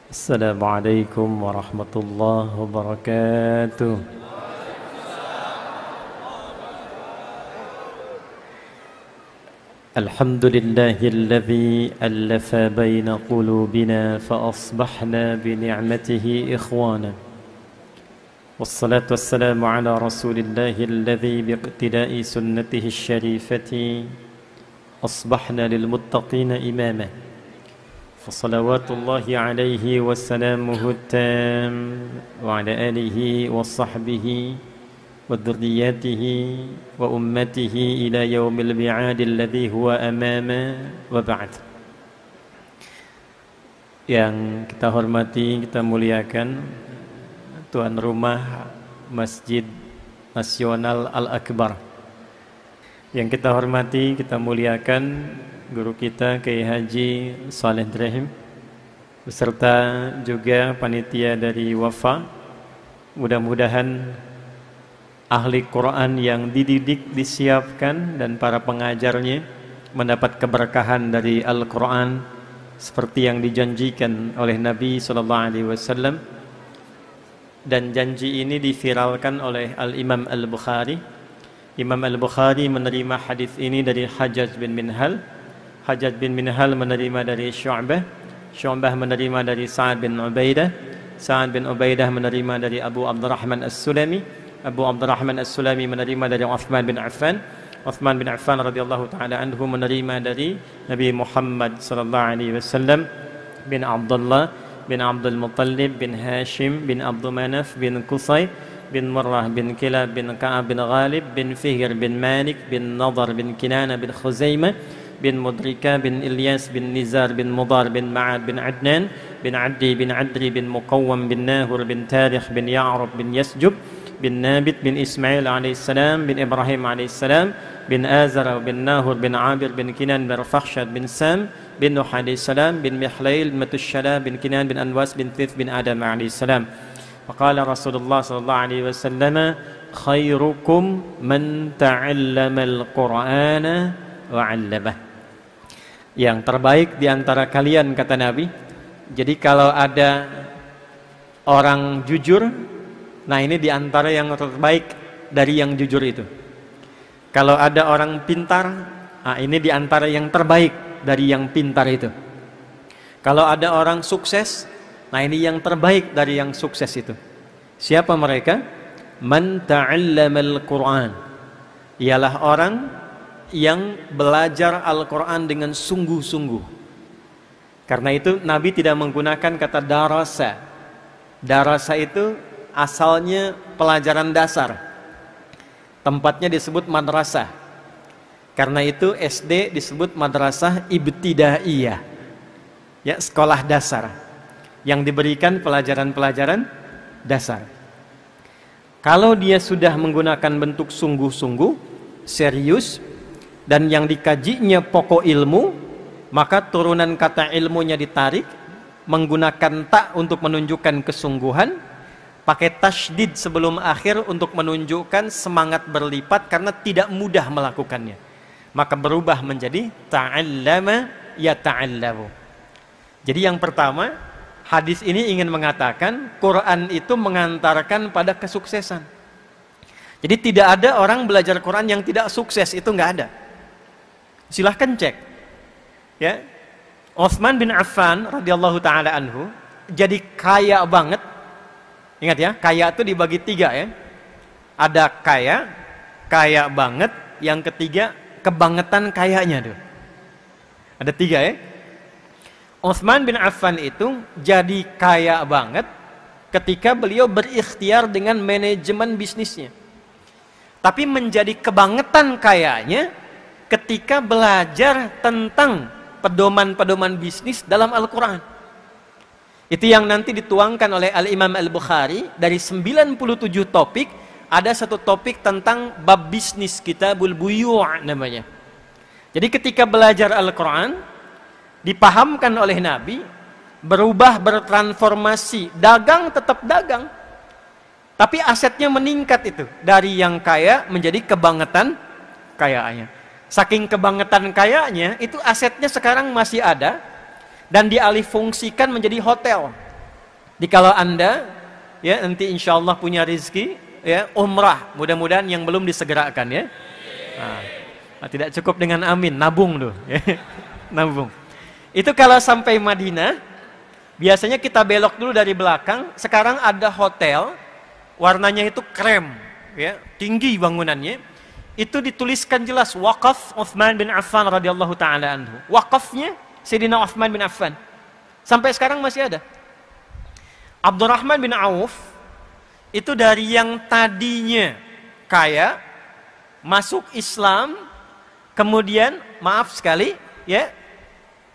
السلام عليكم ورحمة الله وبركاته. الحمد لله الذي ألف بين قلوبنا فأصبحنا بنعمته إخوانا، والصلاة والسلام على رسول الله الذي باقتداء سنته الشريفة أصبحنا للمتقين إماما، فصلوات الله عليه وسلامه التام وعلى آله وصحبه وذرياته وأمته إلى يوم الميعاد الذي هو أمامه وبعد. Yang kita hormati, kita muliakan tuan rumah Masjid Nasional Al-Akbar. Yang kita hormati, kita muliakan guru kita Kiai Haji Saleh Ibrahim beserta juga panitia dari Wafa. Mudah-mudahan ahli Quran yang dididik, disiapkan dan para pengajarnya mendapat keberkahan dari Al-Quran seperti yang dijanjikan oleh Nabi SAW. Dan janji ini diviralkan oleh Al-Imam Al-Bukhari. Imam Al-Bukhari menerima hadis ini dari Hajjaj bin Minhal. Hajjaj bin Minhal menerima dari Syu'bah. Syu'bah menerima dari Sa'ad bin Ubaidah. Sa'ad bin Ubaidah menerima dari Abu Abdurrahman As-Sulami. Abu Abdurrahman As-Sulami menerima dari Uthman bin Affan. Uthman bin Affan radhiyallahu taala anhu menerima dari Nabi Muhammad sallallahu alaihi wasallam bin Abdullah bin Abdul Muttalib bin Hashim bin Abdul Manaf bin Qusay bin Murrah bin Kilab bin Ka'ab bin Ghalib bin Fihr bin Malik bin Nadar bin Kinana bin Khuzaimah bin Mudrika bin Ilyas bin Nizar bin Mudar bin Ma'ad bin Adnan bin Addi bin Adri bin Muqawwam bin Nahur bin Tarikh bin Ya'rub bin Yasjub bin Nabit bin Ismail alaihissalam bin Ibrahim alaihissalam bin Azara bin Nahur bin Abir bin Kinan bin Fakhshad bin Sam bin Nuh alaihissalam bin Mihlail bin Matushshala bin Kinan bin Anwas bin Thith bin Adam alaihissalam. Faqala Rasulullah sallallahu alaihi wasallam, khairukum man ta'allama al-Qur'ana wa 'allamah. Yang terbaik di antara kalian, kata Nabi. Jadi kalau ada orang jujur, nah ini di antara yang terbaik dari yang jujur itu. Kalau ada orang pintar, nah ini di antara yang terbaik dari yang pintar itu. Kalau ada orang sukses, nah ini yang terbaik dari yang sukses itu. Siapa mereka? Man ta'allamal Qur'an. Ialah orang yang belajar Al-Quran dengan sungguh-sungguh. Karena itu Nabi tidak menggunakan kata darasa. Darasa itu asalnya pelajaran dasar. Tempatnya disebut madrasah. Karena itu SD disebut madrasah ibtidaiyah. Ya, sekolah dasar yang diberikan pelajaran-pelajaran dasar. Kalau dia sudah menggunakan bentuk sungguh-sungguh, serius, dan yang dikajinya pokok ilmu, maka turunan kata ilmunya ditarik, menggunakan ta untuk menunjukkan kesungguhan, pakai tasydid sebelum akhir untuk menunjukkan semangat berlipat karena tidak mudah melakukannya. Maka berubah menjadi ta'allama yata'allamu. Jadi yang pertama, hadis ini ingin mengatakan Quran itu mengantarkan pada kesuksesan. Jadi tidak ada orang belajar Quran yang tidak sukses, itu nggak ada. Silahkan cek. Ya, Utsman bin Affan radhiyallahu taala anhu jadi kaya banget. Ingat ya, kaya itu dibagi tiga ya. Ada kaya, kaya banget. Yang ketiga, kebangetan kayanya tuh. Ada tiga ya. Utsman bin Affan itu jadi kaya banget ketika beliau berikhtiar dengan manajemen bisnisnya. Tapi menjadi kebangetan kayanya ketika belajar tentang pedoman-pedoman bisnis dalam Al-Quran. Itu yang nanti dituangkan oleh Al-Imam Al-Bukhari. Dari 97 topik, ada satu topik tentang bab bisnis, kitabul buyu' namanya. Jadi ketika belajar Al-Quran, dipahamkan oleh Nabi, berubah, bertransformasi. Dagang tetap dagang, tapi asetnya meningkat itu. Dari yang kaya menjadi kebangetan kayanya. Saking kebangetan kayanya, itu asetnya sekarang masih ada dan dialih fungsikan menjadi hotel. Jadi kalau Anda ya nanti insya Allah punya rezeki ya umrah, mudah-mudahan yang belum disegerakan ya. Tidak cukup dengan amin, nabung tuh ya. Nabung. Itu kalau sampai Madinah, biasanya kita belok dulu dari belakang. Sekarang ada hotel, warnanya itu krem ya, tinggi bangunannya. Itu dituliskan jelas wakaf Utsman bin Affan radhiyallahu taala anhu. Wakafnya Sayyidina Utsman bin Affan. Sampai sekarang masih ada. Abdurrahman bin Auf itu dari yang tadinya kaya masuk Islam, kemudian maaf sekali ya,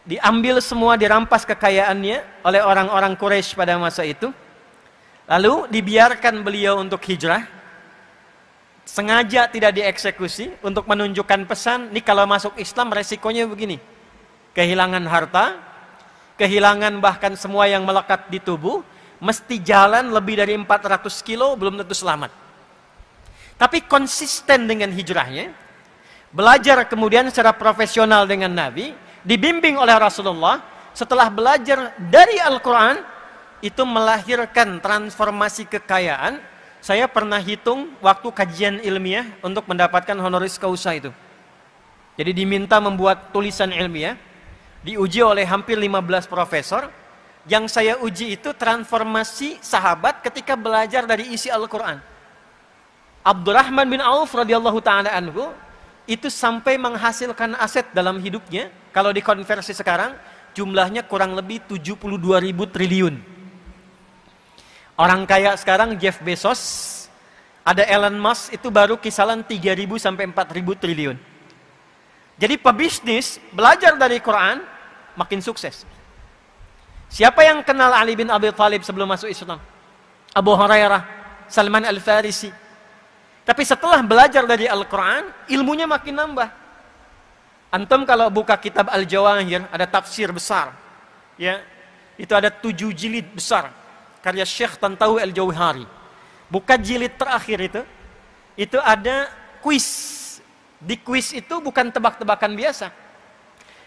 diambil semua, dirampas kekayaannya oleh orang-orang Quraisy pada masa itu. Lalu dibiarkan beliau untuk hijrah. Sengaja tidak dieksekusi untuk menunjukkan pesan, nih kalau masuk Islam resikonya begini. Kehilangan harta, kehilangan bahkan semua yang melekat di tubuh, mesti jalan lebih dari 400 kilo, belum tentu selamat. Tapi konsisten dengan hijrahnya, belajar kemudian secara profesional dengan Nabi, dibimbing oleh Rasulullah, setelah belajar dari Al-Quran, itu melahirkan transformasi kekayaan. Saya pernah hitung waktu kajian ilmiah untuk mendapatkan honoris causa itu. Jadi diminta membuat tulisan ilmiah, diuji oleh hampir 15 profesor. Yang saya uji itu transformasi sahabat ketika belajar dari isi Al-Quran. Abdurrahman bin Auf radhiyallahu ta'ala anhu itu sampai menghasilkan aset dalam hidupnya, kalau dikonversi sekarang jumlahnya kurang lebih 72.000 triliun. Orang kaya sekarang Jeff Bezos, ada Elon Musk, itu baru kisaran 3.000 sampai 4.000 triliun. Jadi pebisnis belajar dari Quran makin sukses. Siapa yang kenal Ali bin Abi Thalib sebelum masuk Islam? Abu Hurairah, Salman Al-Farisi. Tapi setelah belajar dari Al-Quran, ilmunya makin nambah. Antum kalau buka kitab Al-Jawahir, ada tafsir besar. Ya, itu ada 7 jilid besar. Karya Syekh Tantawi Al-Jauhari. Buka jilid terakhir itu ada kuis. Di kuis itu bukan tebak-tebakan biasa.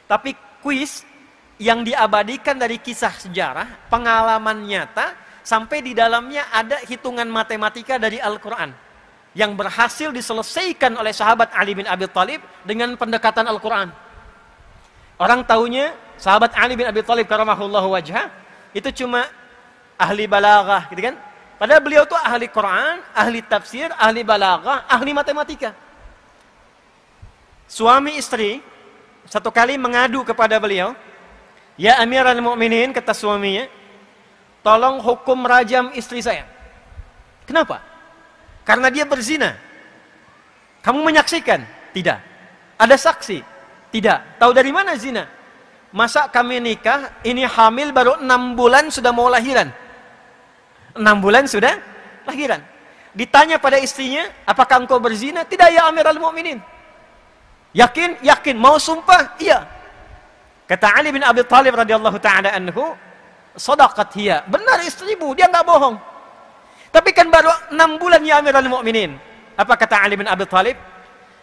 Tapi kuis yang diabadikan dari kisah sejarah, pengalaman nyata, sampai di dalamnya ada hitungan matematika dari Al-Quran yang berhasil diselesaikan oleh sahabat Ali bin Abi Thalib dengan pendekatan Al-Quran. Orang taunya sahabat Ali bin Abi Thalib karamahullahu wajhah itu cuma ahli balaghah, gitu kan? Padahal beliau itu ahli Quran, ahli tafsir, ahli balaghah, ahli matematika. Suami istri satu kali mengadu kepada beliau, "Ya Amirul Mukminin," kata suaminya, "tolong hukum rajam istri saya." Kenapa? Karena dia berzina. Kamu menyaksikan? Tidak. Ada saksi? Tidak. Tahu dari mana zina? Masa kami nikah, ini hamil baru 6 bulan sudah mau lahiran. 6 bulan sudah lahiran. Ditanya pada istrinya, "Apakah engkau berzina?" "Tidak ya Amirul Mukminin." "Yakin?" "Yakin." "Mau sumpah?" "Iya." Kata Ali bin Abi Thalib radhiyallahu ta'ala anhu, "Shadaqat hiya." Benar istrimu, dia enggak bohong. Tapi kan baru 6 bulan ya Amirul Mukminin. Apa kata Ali bin Abi Thalib?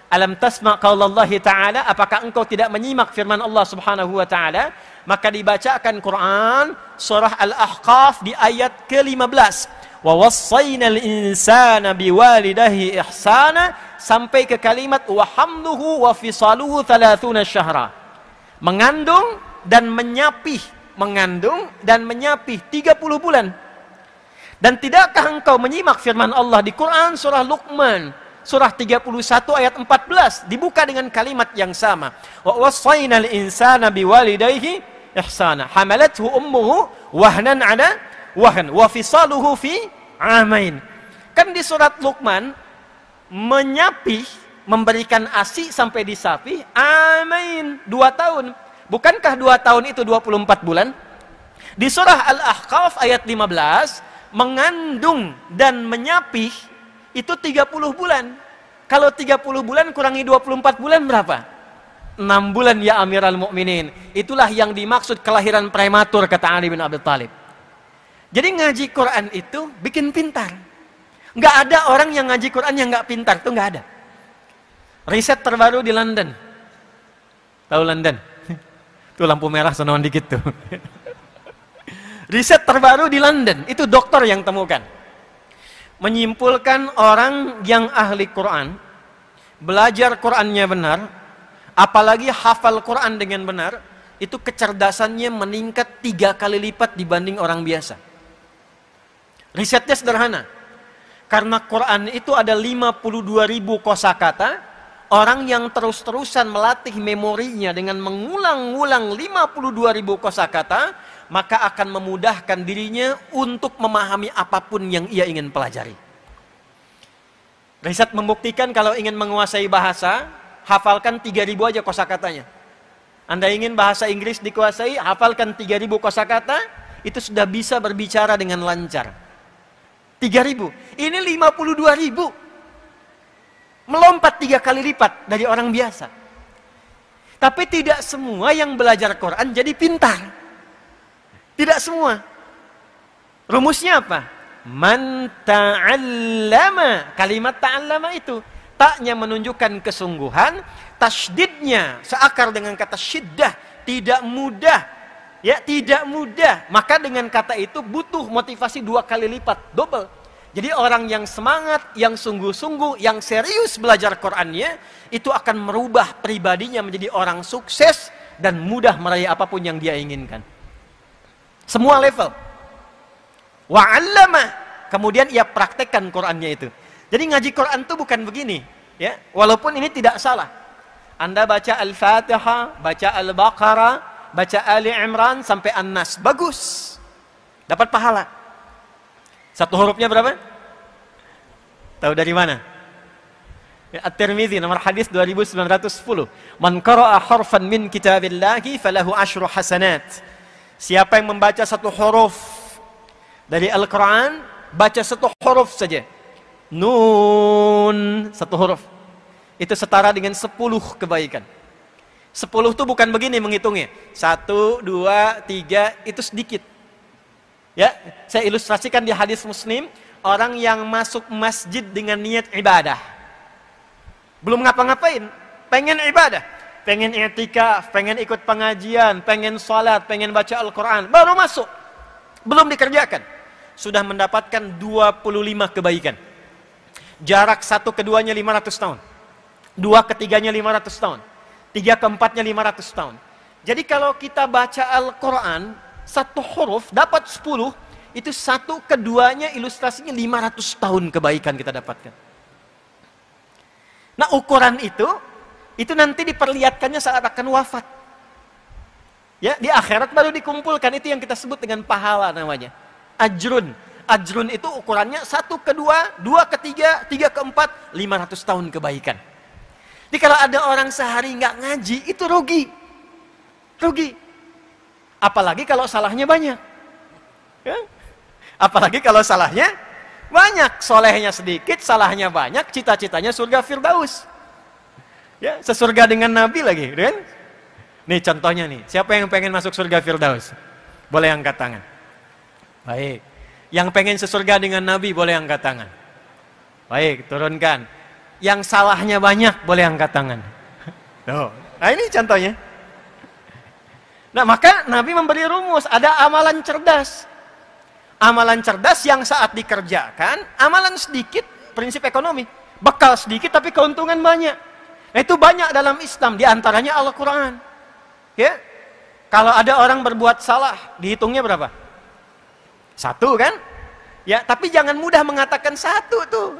"Alam tasma' qaulallahi ta'ala?" Apakah engkau tidak menyimak firman Allah Subhanahu wa taala? Maka dibacakan Quran surah Al-Ahqaf di ayat ke-15. "Wa wassaynal insana biwalidayhi ihsana" sampai ke kalimat "wa hamluhu wa fisaluhu 30 syahra." Mengandung dan menyapih, mengandung dan menyapih 30 bulan. Dan tidakkah engkau menyimak firman Allah di Quran surah Luqman, surah 31 ayat 14, dibuka dengan kalimat yang sama. "Wa wassaynal insana biwalidayhi ihsana, hamalathu ummuhu wahnan 'ala wahn, wa fisaluhu fi 'amain." Kan di surat Luqman menyapih, memberikan ASI sampai disapih, amain, 2 tahun. Bukankah 2 tahun itu 24 bulan? Di surah Al-Ahqaf ayat 15, mengandung dan menyapih itu 30 bulan. Kalau 30 bulan kurangi 24 bulan berapa? 6 bulan ya Amirul Mukminin. Itulah yang dimaksud kelahiran prematur, kata Ali bin Abi Thalib. Jadi ngaji Quran itu bikin pintar. Nggak ada orang yang ngaji Quran yang nggak pintar, itu nggak ada. Riset terbaru di London. Tahu London? Tuh lampu merah sonoan dikit tuh. Riset terbaru di London, itu dokter yang temukan. Menyimpulkan orang yang ahli Quran, belajar Qurannya benar, apalagi hafal Quran dengan benar, itu kecerdasannya meningkat 3 kali lipat dibanding orang biasa. Risetnya sederhana. Karena Quran itu ada 52.000 kosakata, orang yang terus-terusan melatih memorinya dengan mengulang-ulang 52.000 kosakata, maka akan memudahkan dirinya untuk memahami apapun yang ia ingin pelajari. Riset membuktikan kalau ingin menguasai bahasa, hafalkan 3.000 aja kosakatanya. Anda ingin bahasa Inggris dikuasai, hafalkan 3.000 kosakata, itu sudah bisa berbicara dengan lancar. 3.000, ini 52.000. Melompat 3 kali lipat dari orang biasa. Tapi tidak semua yang belajar Quran jadi pintar. Tidak semua. Rumusnya apa? Man ta'allama. Kalimat ta'allama itu taknya menunjukkan kesungguhan, tasydidnya seakar dengan kata syiddah, tidak mudah. Ya, tidak mudah. Maka dengan kata itu butuh motivasi 2 kali lipat, double. Jadi orang yang semangat, yang sungguh-sungguh, yang serius belajar Qur'annya, itu akan merubah pribadinya menjadi orang sukses dan mudah meraih apapun yang dia inginkan. Semua level. Wa'allama. Kemudian ia praktekkan Qur'annya itu. Jadi ngaji Qur'an itu bukan begini. Ya, walaupun ini tidak salah. Anda baca Al-Fatihah, baca Al-Baqarah, baca Ali Imran sampai An-Nas. Bagus. Dapat pahala. Satu hurufnya berapa? Tahu dari mana? At-Tirmidzi nomor hadis 2910. Man qara'a harfan min kitabillahi falahu asyru hasanat. Siapa yang membaca satu huruf dari Al-Qur'an, baca satu huruf saja. Nun, satu huruf. Itu setara dengan 10 kebaikan. 10 itu bukan begini menghitungnya. 1, 2, 3, itu sedikit. Ya, saya ilustrasikan di hadis Muslim, orang yang masuk masjid dengan niat ibadah. Belum ngapa-ngapain, pengen ibadah, pengen i'tikaf, pengen ikut pengajian, pengen salat, pengen baca Al-Qur'an, baru masuk. Belum dikerjakan. Sudah mendapatkan 25 kebaikan. Jarak satu keduanya 500 tahun. 2 ketiganya 500 tahun. 3 keempatnya 500 tahun. Jadi kalau kita baca Al-Qur'an, satu huruf dapat 10, itu satu keduanya ilustrasinya 500 tahun kebaikan kita dapatkan. Nah ukuran itu nanti diperlihatkannya saat akan wafat. Ya, di akhirat baru dikumpulkan, itu yang kita sebut dengan pahala namanya. Ajrun. Ajrun itu ukurannya 1 ke 2, 2 ke 3, 3 ke 4, 500 tahun kebaikan. Jadi kalau ada orang sehari nggak ngaji, itu rugi. Rugi. Apalagi kalau salahnya banyak. Ya? Apalagi kalau salahnya banyak. Solehnya sedikit, salahnya banyak, cita-citanya surga Firdaus. Ya, sesurga dengan Nabi lagi, kan? Nih contohnya nih, siapa yang pengen masuk surga Firdaus? Boleh angkat tangan. Baik. Yang pengen sesurga dengan Nabi boleh angkat tangan. Baik, turunkan. Yang salahnya banyak boleh angkat tangan. Tuh. Nah ini contohnya. Nah maka Nabi memberi rumus, ada amalan cerdas. Amalan cerdas yang saat dikerjakan, amalan sedikit, prinsip ekonomi. Bekal sedikit tapi keuntungan banyak. Nah itu banyak dalam Islam, diantaranya Al-Quran. Ya, kalau ada orang berbuat salah, dihitungnya berapa? 1 kan? Ya, tapi jangan mudah mengatakan 1 tuh.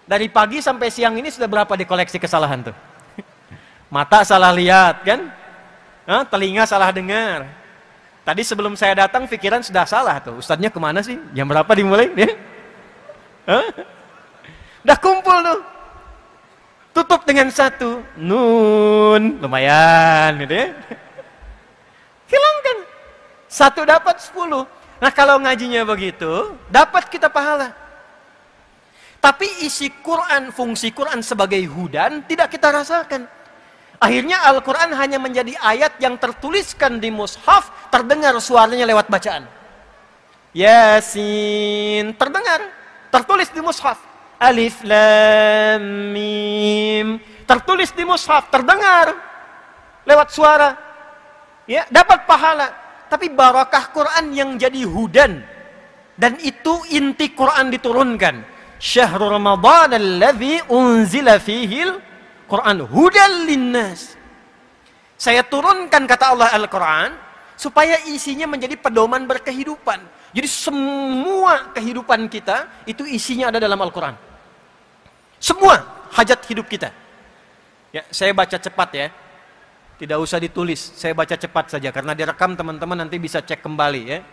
Dari pagi sampai siang ini sudah berapa dikoleksi kesalahan tuh? Mata salah lihat kan? Telinga salah dengar. Tadi sebelum saya datang pikiran sudah salah tuh. Ustadznya kemana sih? Jam berapa dimulai? Ya? Udah kumpul tuh. Tutup dengan 1 nun, lumayan gitu ya. Hilangkan. 1 dapat 10. Nah kalau ngajinya begitu, dapat kita pahala. Tapi isi Quran, fungsi Quran sebagai hudan tidak kita rasakan. Akhirnya Al-Quran hanya menjadi ayat yang tertuliskan di mushaf, terdengar suaranya lewat bacaan. Yasin, terdengar, tertulis di mushaf. Alif, Lam, Mim, tertulis di mushaf, terdengar lewat suara. Ya, dapat pahala. tapi barakah Quran yang jadi hudan. Dan itu inti Quran diturunkan. Syahrul Ramadan alladzi unzila fihil Quran hudan linnas. Saya turunkan, kata Allah, Al-Quran supaya isinya menjadi pedoman berkehidupan. Jadi semua kehidupan kita itu isinya ada dalam Al-Quran. Semua hajat hidup kita. Ya, saya baca cepat ya. Tidak usah ditulis, saya baca cepat saja karena direkam, teman-teman nanti bisa cek kembali ya.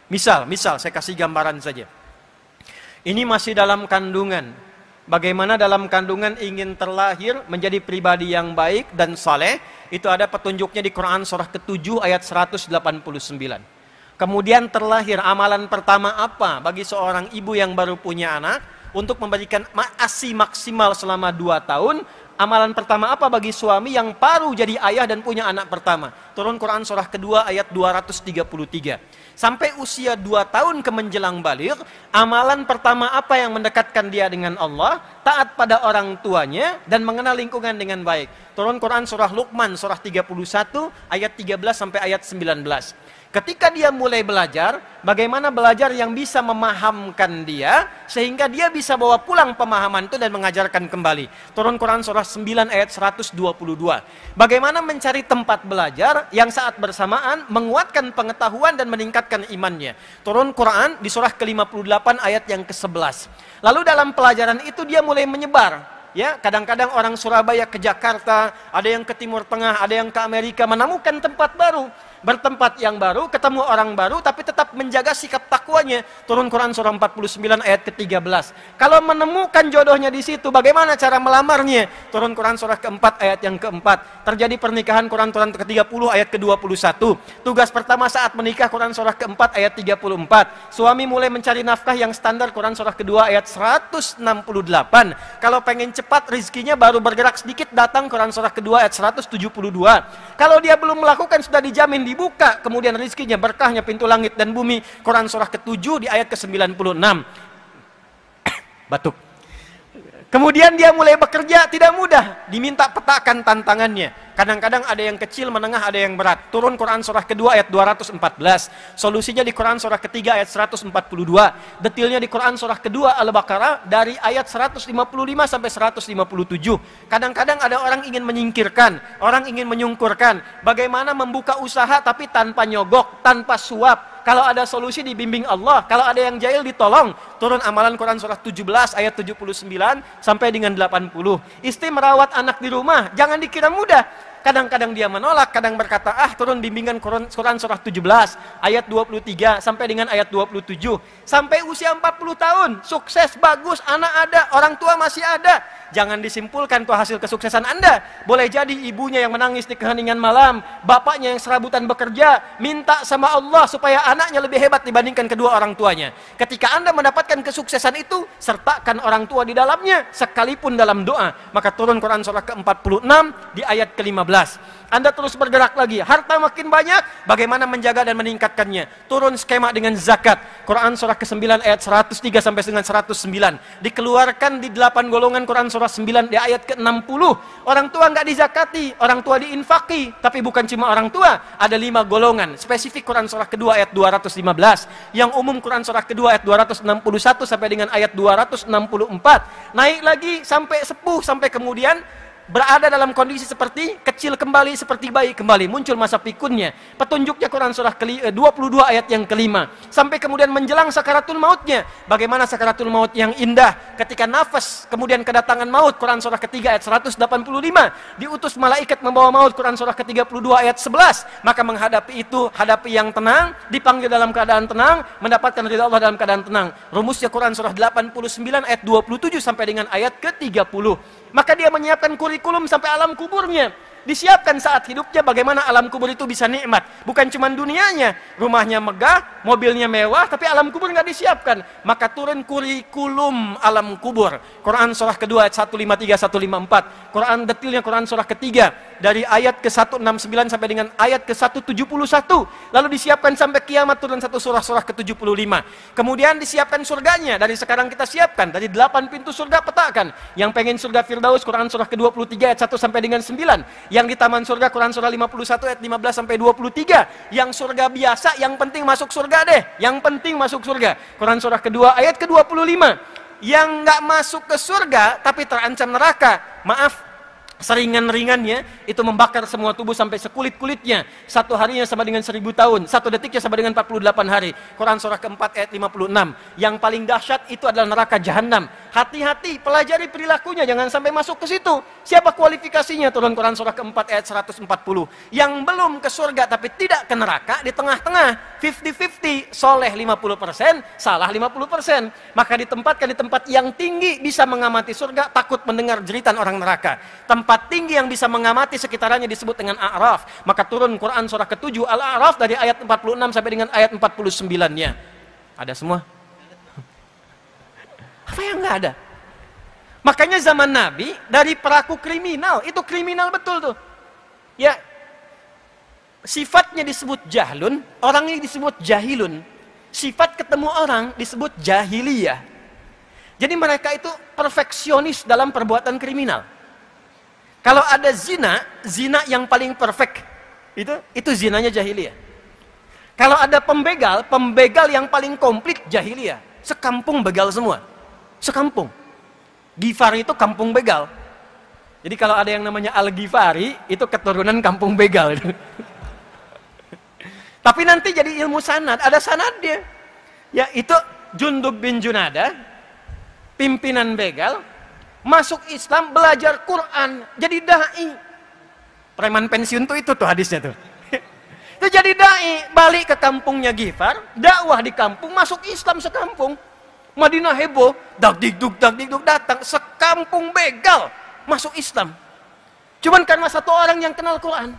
Misal saya kasih gambaran saja. Ini masih dalam kandungan. Bagaimana dalam kandungan ingin terlahir menjadi pribadi yang baik dan saleh, itu ada petunjuknya di Quran surah ke-7 ayat 189. Kemudian terlahir, amalan pertama apa bagi seorang ibu yang baru punya anak untuk memberikan ASI maksimal selama 2 tahun? Amalan pertama apa bagi suami yang baru jadi ayah dan punya anak pertama? Turun Quran surah kedua ayat 233. Sampai usia 2 tahun ke menjelang baligh, amalan pertama apa yang mendekatkan dia dengan Allah? Taat pada orang tuanya dan mengenal lingkungan dengan baik. Turun Quran surah Luqman surah 31 ayat 13 sampai ayat 19. Ketika dia mulai belajar, bagaimana belajar yang bisa memahamkan dia, sehingga dia bisa bawa pulang pemahaman itu dan mengajarkan kembali. Turun Quran surah 9 ayat 122. Bagaimana mencari tempat belajar yang saat bersamaan menguatkan pengetahuan dan meningkatkan imannya. Turun Quran di surah ke-58 ayat yang ke-11. Lalu dalam pelajaran itu dia mulai menyebar. Ya, kadang-kadang orang Surabaya ke Jakarta, ada yang ke Timur Tengah, ada yang ke Amerika, menemukan tempat baru. Bertempat yang baru, ketemu orang baru, tapi tetap menjaga sikap takwanya. Turun Quran surah 49 ayat ke-13. Kalau menemukan jodohnya di situ, bagaimana cara melamarnya? Turun Quran surah ke-4 ayat yang ke-4. Terjadi pernikahan, Quran ke-30 ayat ke-21. Tugas pertama saat menikah, Quran surah ke-4 ayat 34. Suami mulai mencari nafkah yang standar, Quran surah kedua ayat 168. Kalau pengen cepat rizkinya, baru bergerak sedikit, datang Quran surah kedua ayat 172. Kalau dia belum melakukan, sudah dijamin dibuka kemudian rizkinya, berkahnya pintu langit dan bumi. Quran surah ke-7 di ayat ke-96. Batuk. Kemudian dia mulai bekerja, tidak mudah, diminta petakan tantangannya. Kadang-kadang ada yang kecil, menengah, ada yang berat. Turun Quran surah kedua ayat 214. Solusinya di Quran surah ketiga ayat 142. Detailnya di Quran surah kedua Al-Baqarah dari ayat 155 sampai 157. Kadang-kadang ada orang ingin menyingkirkan, orang ingin menyungkurkan. Bagaimana membuka usaha tapi tanpa nyogok, tanpa suap. Kalau ada solusi dibimbing Allah, kalau ada yang jahil ditolong. Turun amalan Quran surah 17 ayat 79 sampai dengan 80. Istri merawat anak di rumah, jangan dikira mudah. Kadang-kadang dia menolak, kadang berkata, turun bimbingan Quran surah 17 ayat 23 sampai dengan ayat 27. Sampai usia 40 tahun, sukses, bagus, anak ada, orang tua masih ada. Jangan disimpulkan itu hasil kesuksesan Anda. Boleh jadi ibunya yang menangis di keheningan malam, bapaknya yang serabutan bekerja, minta sama Allah supaya anaknya lebih hebat dibandingkan kedua orang tuanya. Ketika Anda mendapatkan kesuksesan itu, sertakan orang tua di dalamnya, sekalipun dalam doa. Maka turun Quran surah ke-46 di ayat ke-15. Anda terus bergerak lagi, harta makin banyak, bagaimana menjaga dan meningkatkannya. Turun skema dengan zakat. Quran surah ke-9 ayat 103 sampai dengan 109. Dikeluarkan di 8 golongan Quran surah 9 di ayat ke-60. Orang tua nggak dizakati, orang tua diinfaki. Tapi bukan cuma orang tua, ada 5 golongan. Spesifik Quran surah kedua ayat 215. Yang umum Quran surah kedua ayat 261 sampai dengan ayat 264. Naik lagi sampai sepuh, sampai kemudian berada dalam kondisi seperti kecil kembali, seperti bayi kembali, muncul masa pikunnya. Petunjuknya Quran surah 22 ayat yang kelima. Sampai kemudian menjelang sakaratul mautnya. Bagaimana sakaratul maut yang indah ketika nafas kemudian kedatangan maut. Quran surah ketiga ayat 185. Diutus malaikat membawa maut. Quran surah ke-32 ayat 11. Maka menghadapi itu, hadapi yang tenang, dipanggil dalam keadaan tenang, mendapatkan ridha Allah dalam keadaan tenang. Rumusnya Quran surah 89 ayat 27 sampai dengan ayat ke-30. Maka dia menyiapkan kurikulum sampai alam kuburnya. Disiapkan saat hidupnya bagaimana alam kubur itu bisa nikmat. Bukan cuma dunianya, rumahnya megah, mobilnya mewah, tapi alam kubur nggak disiapkan. Maka turun kurikulum alam kubur. Quran surah kedua ayat 153, 154. Quran detailnya Quran surah ketiga dari ayat ke-169 sampai dengan ayat ke-171. Lalu disiapkan sampai kiamat turun satu surah ke-75. Kemudian disiapkan surganya. Dari sekarang kita siapkan dari 8 pintu surga petakan. Yang pengen surga Firdaus Quran surah ke-23 ayat 1 sampai dengan 9. Yang di taman surga Quran surah 51 ayat 15 sampai 23. Yang surga biasa, yang penting masuk surga deh. Yang penting masuk surga. Quran surah kedua ayat ke-25. Yang nggak masuk ke surga tapi terancam neraka. Maaf, seringan-ringannya itu membakar semua tubuh sampai sekulit-kulitnya. Satu harinya sama dengan 1000 tahun, satu detiknya sama dengan 48 hari. Quran surah keempat ayat 56. Yang paling dahsyat itu adalah neraka jahanam. Hati-hati, pelajari perilakunya, jangan sampai masuk ke situ. Siapa kualifikasinya? Turun Quran surah keempat ayat 140. Yang belum ke surga tapi tidak ke neraka, di tengah-tengah, 50-50, soleh 50%, salah 50%. Maka ditempatkan di tempat yang tinggi, bisa mengamati surga, takut mendengar jeritan orang neraka. Tempat tinggi yang bisa mengamati sekitarannya disebut dengan A'raf. Maka turun Quran surah ke-7 Al-A'raf dari ayat 46 sampai dengan ayat 49-nya. Ada semua? Apa yang enggak ada? Makanya zaman Nabi dari pelaku kriminal, itu kriminal betul tuh. Ya. Sifatnya disebut jahlun, orangnya disebut jahilun. Sifat ketemu orang disebut jahiliyah. Jadi mereka itu perfeksionis dalam perbuatan kriminal. Kalau ada zina, zina yang paling perfect, itu zinanya jahiliyah. Kalau ada pembegal, pembegal yang paling komplit jahiliyah. Sekampung begal semua. Sekampung. Ghifari itu kampung begal. Jadi kalau ada yang namanya Al-Ghifari, itu keturunan kampung begal. Tapi nanti jadi ilmu sanad, ada sanadnya. Ya, itu Jundub bin Junada, pimpinan begal, masuk Islam, belajar Quran, jadi da'i. Preman pensiun tuh itu tuh hadisnya tuh. Itu jadi da'i, balik ke kampungnya Ghifar, dakwah di kampung, masuk Islam sekampung. Madinah heboh, dak dikduk datang, sekampung begal masuk Islam. Cuman karena satu orang yang kenal Quran,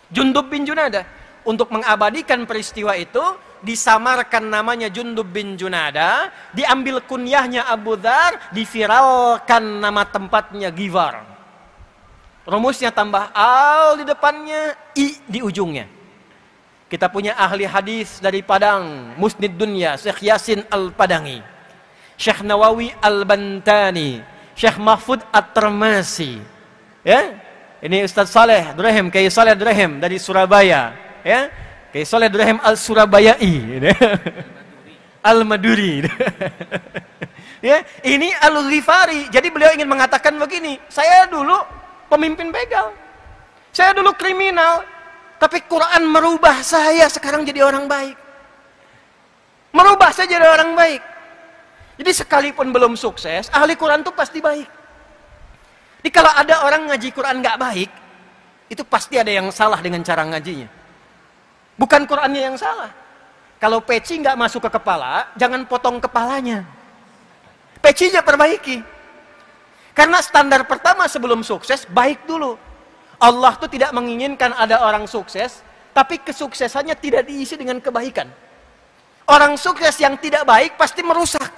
Jundub bin Junada. Untuk mengabadikan peristiwa itu, disamarkan namanya Jundub bin Junada, diambil kunyahnya Abu Dzar, diviralkan nama tempatnya Ghifar. Rumusnya tambah al di depannya, i di ujungnya. Kita punya ahli hadis dari Padang, Musnid Dunya, Syekh Yasin Al-Padangi, Syekh Nawawi Al-Bantani, Syekh Mahfud At-Termasi. Ya, ini Ustaz Saleh Durhem, Kiai Saleh Durhem dari Surabaya. Ya, Kiai Saleh Durhem Al-Surabayai, Al-Maduri. Ya, ini Al-Ghifari. Jadi beliau ingin mengatakan begini, saya dulu pemimpin begal, saya dulu kriminal, tapi Quran merubah saya sekarang jadi orang baik. Merubah saya jadi orang baik. Jadi sekalipun belum sukses, ahli Quran itu pasti baik. Jadi kalau ada orang ngaji Quran nggak baik, itu pasti ada yang salah dengan cara ngajinya. Bukan Qurannya yang salah. Kalau peci nggak masuk ke kepala, jangan potong kepalanya. Pecinya perbaiki. Karena standar pertama sebelum sukses, baik dulu. Allah tuh tidak menginginkan ada orang sukses, tapi kesuksesannya tidak diisi dengan kebaikan. Orang sukses yang tidak baik pasti merusak.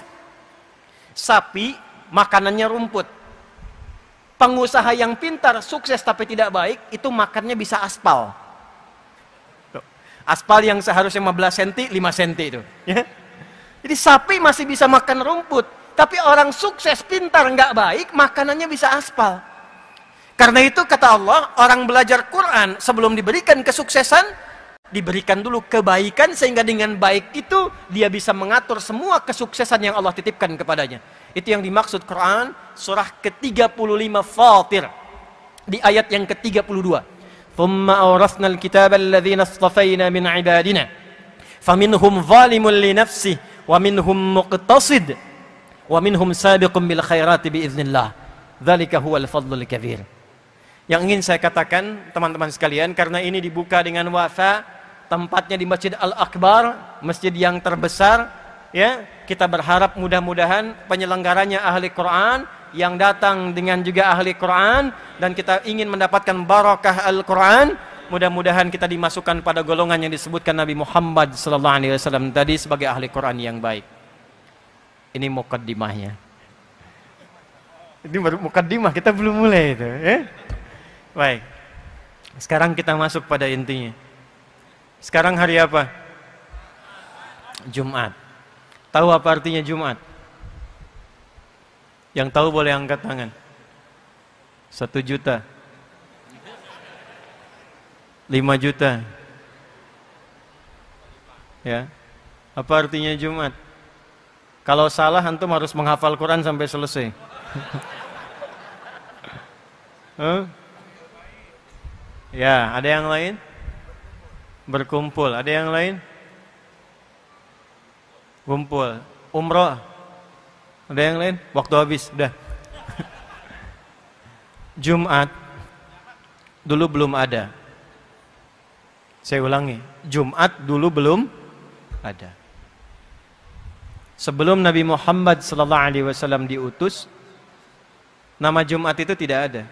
Sapi, makanannya rumput. Pengusaha yang pintar, sukses tapi tidak baik, itu makannya bisa aspal. Aspal yang seharusnya 15 cm, 5 cm itu. Ya? Jadi sapi masih bisa makan rumput. Tapi orang sukses, pintar, nggak baik, makanannya bisa aspal. Karena itu kata Allah, orang belajar Quran sebelum diberikan kesuksesan, diberikan dulu kebaikan, sehingga dengan baik itu, dia bisa mengatur semua kesuksesan yang Allah titipkan kepadanya. Itu yang dimaksud Quran, surah ke-35 Fatir. Di ayat yang ke-32. ثم أورثنا الكتاب الذين اصطفينا من عبادنا فمنهم ظالم لنفسه ومنهم مقتصد ومنهم سابق بالخيرات بإذن الله ذلك هو الفضل الكبير. Yang ingin saya katakan teman-teman sekalian, karena ini dibuka dengan wafa, tempatnya di Masjid Al-Akbar, masjid yang terbesar, ya, kita berharap mudah-mudahan penyelenggaranya ahli Quran, yang datang dengan juga ahli Quran, dan kita ingin mendapatkan barakah Al-Quran. Mudah-mudahan kita dimasukkan pada golongan yang disebutkan Nabi Muhammad SAW tadi sebagai ahli Quran yang baik. Ini mukaddimahnya. Ini baru mukaddimah, kita belum mulai itu. Baik. Sekarang kita masuk pada intinya. Sekarang hari apa? Jumat. Tahu apa artinya Jumat? Yang tahu boleh angkat tangan. 1 juta. 5 juta. Ya. Apa artinya Jumat? Kalau salah antum harus menghafal Quran sampai selesai. Huh? Ya, ada yang lain? Berkumpul, ada yang lain? Kumpul, umroh. Ada yang lain? Waktu habis, udah. Jumat dulu belum ada. Saya ulangi, Jumat dulu belum ada. Sebelum Nabi Muhammad SAW diutus, nama Jumat itu tidak ada.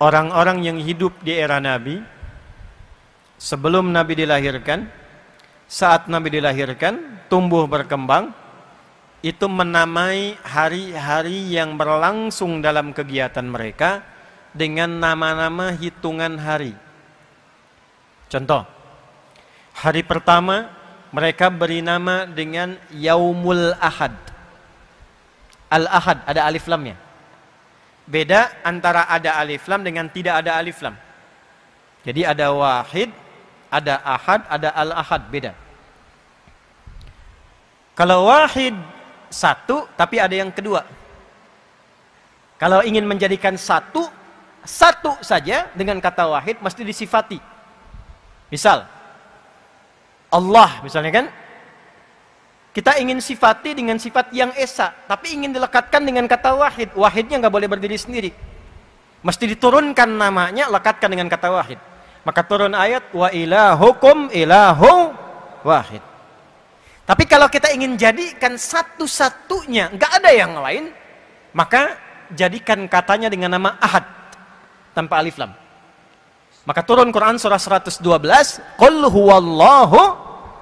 Orang-orang yang hidup di era Nabi, sebelum Nabi dilahirkan, saat Nabi dilahirkan, tumbuh berkembang, itu menamai hari-hari yang berlangsung dalam kegiatan mereka dengan nama-nama hitungan hari. Contoh, hari pertama mereka beri nama dengan Yaumul Ahad. Al-Ahad, ada alif lamnya. Beda antara ada alif lam dengan tidak ada alif lam. Jadi ada wahid, ada ahad, ada al-ahad, beda. Kalau wahid, satu, tapi ada yang kedua. Kalau ingin menjadikan satu saja dengan kata wahid, mesti disifati. Misal, Allah misalnya kan, kita ingin sifati dengan sifat yang esa, tapi ingin dilekatkan dengan kata wahid. Wahidnya nggak boleh berdiri sendiri, mesti diturunkan namanya, lekatkan dengan kata wahid. Maka turun ayat wa ilahukum ilahu wahid. Tapi kalau kita ingin jadikan satu-satunya, nggak ada yang lain, maka jadikan katanya dengan nama ahad tanpa alif lam. Maka turun Quran surah 112, qul huwallahu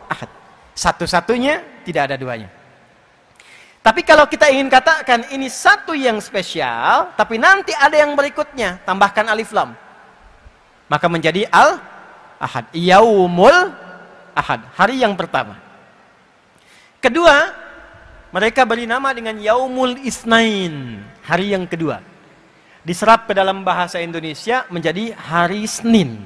ahad. Satu-satunya, tidak ada duanya. Tapi kalau kita ingin katakan ini satu yang spesial, tapi nanti ada yang berikutnya, tambahkan alif lam, maka menjadi al-ahad. Yaumul ahad, hari yang pertama. Kedua, mereka beri nama dengan Yaumul Isnain, hari yang kedua. Diserap ke dalam bahasa Indonesia menjadi hari Senin.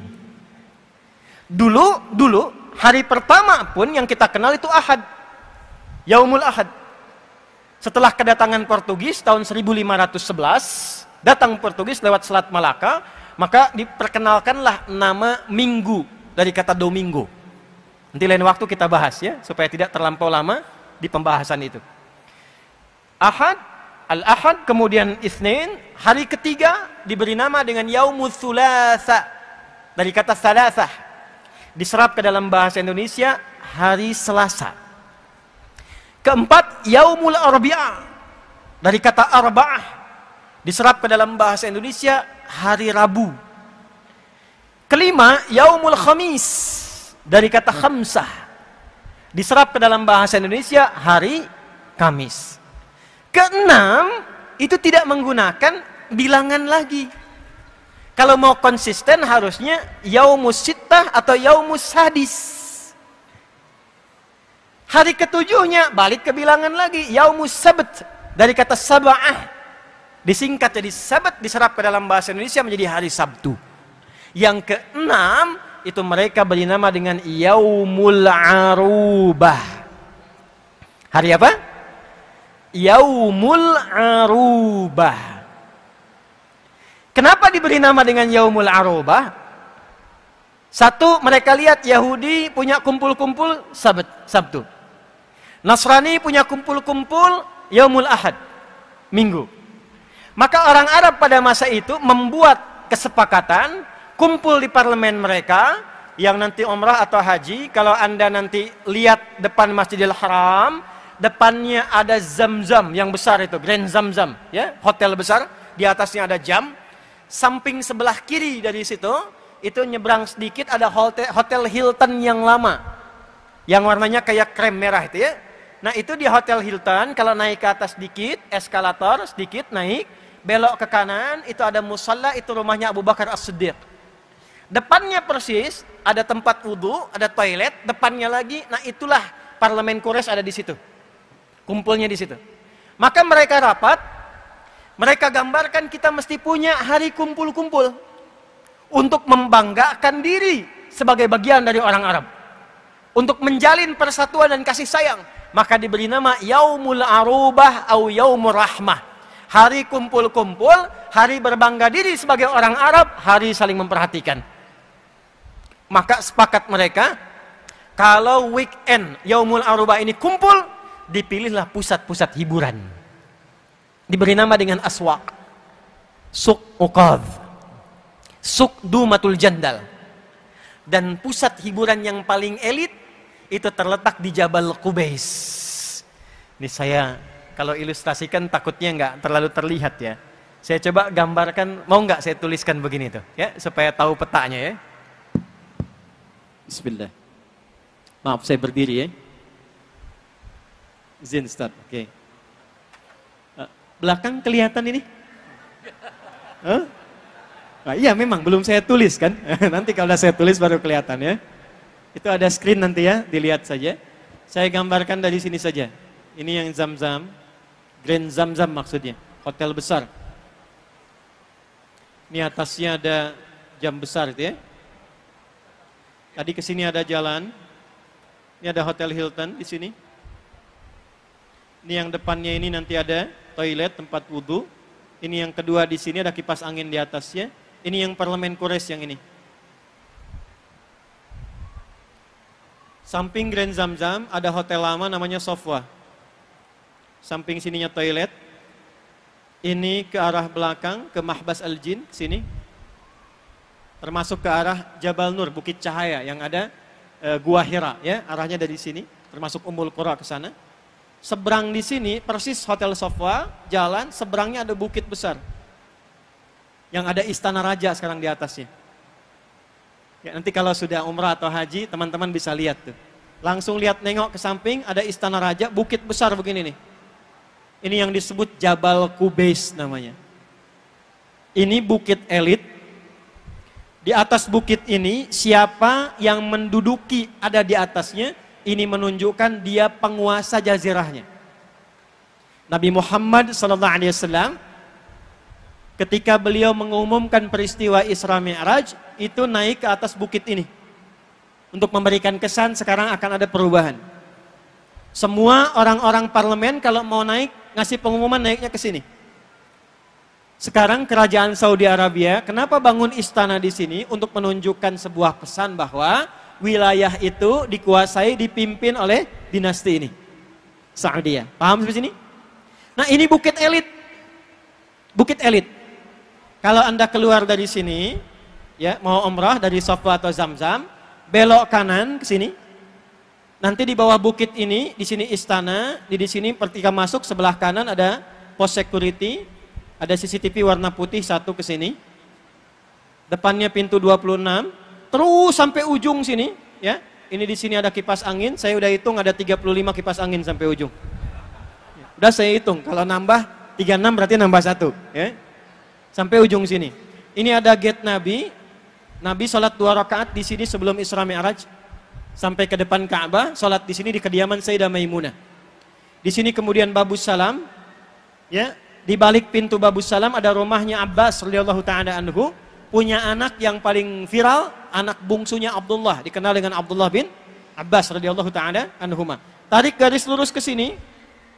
Dulu hari pertama pun yang kita kenal itu Ahad, Yaumul Ahad. Setelah kedatangan Portugis tahun 1511, datang Portugis lewat Selat Malaka, maka diperkenalkanlah nama Minggu dari kata Domingo. Nanti lain waktu kita bahas ya, supaya tidak terlampau lama di pembahasan itu. Ahad, Al-Ahad, kemudian Itsnin, hari ketiga diberi nama dengan Yaumul Thulatsa dari kata Thalathah. Diserap ke dalam bahasa Indonesia hari Selasa. Keempat, Yaumul Arbi'ah dari kata Arba'ah. Diserap ke dalam bahasa Indonesia hari Rabu. Kelima, Yaumul Khamis dari kata Khamsah. Diserap ke dalam bahasa Indonesia hari Kamis. Keenam, itu tidak menggunakan bilangan lagi. Kalau mau konsisten harusnya Yaumus Sittah atau Yaumus Sadis. Hari ketujuhnya balik ke bilangan lagi, Yaumus Sabt dari kata Sab'ah. Disingkat jadi Sabat, diserap ke dalam bahasa Indonesia menjadi hari Sabtu. Yang keenam, itu mereka beri nama dengan Yaumul Arubah. Hari apa? Yaumul Arubah. Kenapa diberi nama dengan Yaumul Arubah? Satu, mereka lihat Yahudi punya kumpul-kumpul Sabtu. Nasrani punya kumpul-kumpul Yaumul Ahad, Minggu. Maka orang Arab pada masa itu membuat kesepakatan, kumpul di parlemen mereka, yang nanti umrah atau haji, kalau Anda nanti lihat depan Masjidil Haram, depannya ada Zam-Zam yang besar itu, Grand Zam-Zam, ya, hotel besar, di atasnya ada jam. Samping sebelah kiri dari situ, itu nyebrang sedikit ada hotel Hilton yang lama, yang warnanya kayak krem merah itu ya. Nah itu di Hotel Hilton, kalau naik ke atas sedikit, eskalator sedikit naik, belok ke kanan, itu ada musalla, itu rumahnya Abu Bakar As-Siddiq. Depannya persis ada tempat wudhu, ada toilet, depannya lagi, nah itulah parlemen Quraisy ada di situ, kumpulnya di situ. Maka mereka rapat, mereka gambarkan kita mesti punya hari kumpul-kumpul. untuk membanggakan diri sebagai bagian dari orang Arab, untuk menjalin persatuan dan kasih sayang, maka diberi nama Yaumul Arubah atau Yaumur Rahmah, hari kumpul-kumpul, hari berbangga diri sebagai orang Arab, hari saling memperhatikan. Maka sepakat mereka, kalau weekend Yaumul Arubah ini kumpul, dipilihlah pusat-pusat hiburan. Diberi nama dengan aswaq, Suq Uqadh, Suq Dumatul Jandal. Dan pusat hiburan yang paling elit itu terletak di Jabal Qubais. Ini saya kalau ilustrasikan takutnya nggak terlalu terlihat ya. Saya coba gambarkan, mau nggak saya tuliskan begini tuh ya, supaya tahu petanya ya. Bismillah. Maaf saya berdiri ya. Izin Ustaz. Oke. Belakang kelihatan ini? Nah, iya memang belum saya tulis kan. Nanti kalau saya tulis baru kelihatan ya. Itu ada screen nanti ya, dilihat saja. Saya gambarkan dari sini saja. Ini yang Zamzam, Grand Zamzam maksudnya, hotel besar. Ini atasnya ada jam besar itu ya. Tadi ke sini ada jalan. Ini ada Hotel Hilton di sini. Ini yang depannya ini nanti ada toilet, tempat wudhu. Ini yang kedua di sini ada kipas angin di atasnya. Ini yang Parlemen Quraisy yang ini. Samping Grand Zamzam ada hotel lama namanya Sofwa. Samping sininya toilet. Ini ke arah belakang ke Mahbas Al-Jin sini. Termasuk ke arah Jabal Nur, Bukit Cahaya yang ada Gua Hira ya, arahnya dari sini, termasuk Ummul Qura ke sana. Seberang di sini persis Hotel Sofwa, jalan seberangnya ada bukit besar. Yang ada istana raja sekarang di atasnya. Ya, nanti kalau sudah umrah atau haji, teman-teman bisa lihat tuh. Langsung lihat nengok ke samping, ada istana raja, bukit besar begini nih. Ini yang disebut Jabal Qubais namanya. Ini bukit elit. Di atas bukit ini, siapa yang menduduki ada di atasnya, ini menunjukkan dia penguasa jazirahnya. Nabi Muhammad SAW ketika beliau mengumumkan peristiwa Isra Mi'raj, itu naik ke atas bukit ini untuk memberikan kesan sekarang akan ada perubahan. Semua orang-orang parlemen kalau mau naik, ngasih pengumuman naiknya ke sini. Sekarang kerajaan Saudi Arabia, kenapa bangun istana di sini? Untuk menunjukkan sebuah pesan bahwa wilayah itu dikuasai, dipimpin oleh dinasti ini, Saudi. Paham sampai sini? Nah, ini bukit elit. Bukit elit. Kalau Anda keluar dari sini, ya, mau umrah dari Sofwa atau Zamzam, belok kanan ke sini. Nanti di bawah bukit ini, di sini istana, di sini ketika masuk sebelah kanan ada pos security, ada CCTV warna putih satu ke sini. Depannya pintu 26. Terus sampai ujung sini, ya. Ini di sini ada kipas angin, saya udah hitung ada 35 kipas angin sampai ujung. Udah saya hitung, kalau nambah 36 berarti nambah 1, ya. Sampai ujung sini. Ini ada gate Nabi. Nabi sholat 2 rakaat di sini sebelum Isra Mi'raj. Sampai ke depan Ka'bah, sholat di sini di kediaman Sayyidah Maimunah. Di sini kemudian Babus Salam, ya. Di balik pintu Babus Salam ada rumahnya Abbas radhiyallahu ta'ala anhu. Punya anak yang paling viral, anak bungsunya Abdullah, dikenal dengan Abdullah bin Abbas radhiyallahu ta'ala anhuma. Tarik garis lurus ke sini,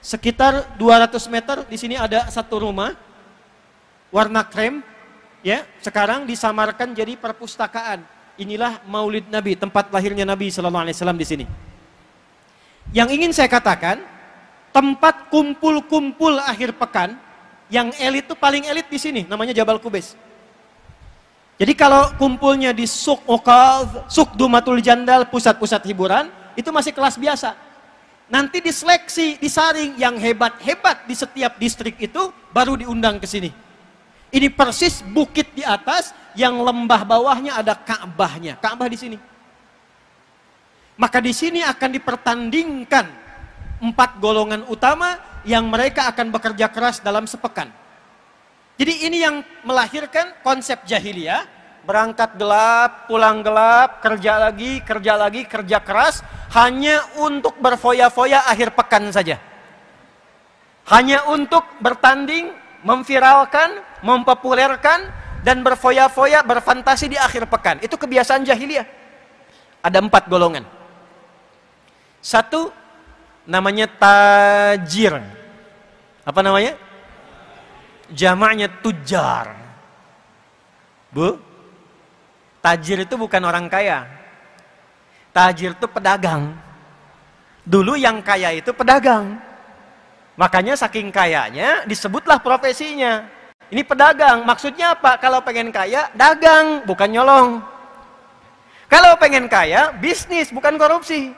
sekitar 200 meter, di sini ada satu rumah, warna krem, ya, sekarang disamarkan jadi perpustakaan. Inilah Maulid Nabi, tempat lahirnya Nabi SAW di sini. Yang ingin saya katakan, tempat kumpul-kumpul akhir pekan, yang elit itu paling elit di sini, namanya Jabal Qubais. Jadi kalau kumpulnya di Suq Uqadh, Suq Dumatul Jandal, pusat-pusat hiburan, itu masih kelas biasa. Nanti diseleksi, disaring yang hebat-hebat di setiap distrik itu, baru diundang ke sini. Ini persis bukit di atas, yang lembah bawahnya ada Ka'bahnya. Ka'bah di sini. Maka di sini akan dipertandingkan 4 golongan utama yang mereka akan bekerja keras dalam sepekan. Jadi ini yang melahirkan konsep jahiliyah, berangkat gelap, pulang gelap, kerja lagi, kerja keras, hanya untuk berfoya-foya akhir pekan saja. Hanya untuk bertanding, memviralkan, mempopulerkan, dan berfoya-foya, berfantasi di akhir pekan. Itu kebiasaan jahiliyah. Ada 4 golongan. 1 namanya tajir. Apa namanya? Jamaknya tujar. Bu, tajir itu bukan orang kaya. Tajir itu pedagang. Dulu yang kaya itu pedagang. Makanya saking kayanya disebutlah profesinya. Ini pedagang. Maksudnya apa? Kalau pengen kaya, dagang, bukan nyolong. Kalau pengen kaya, bisnis, bukan korupsi.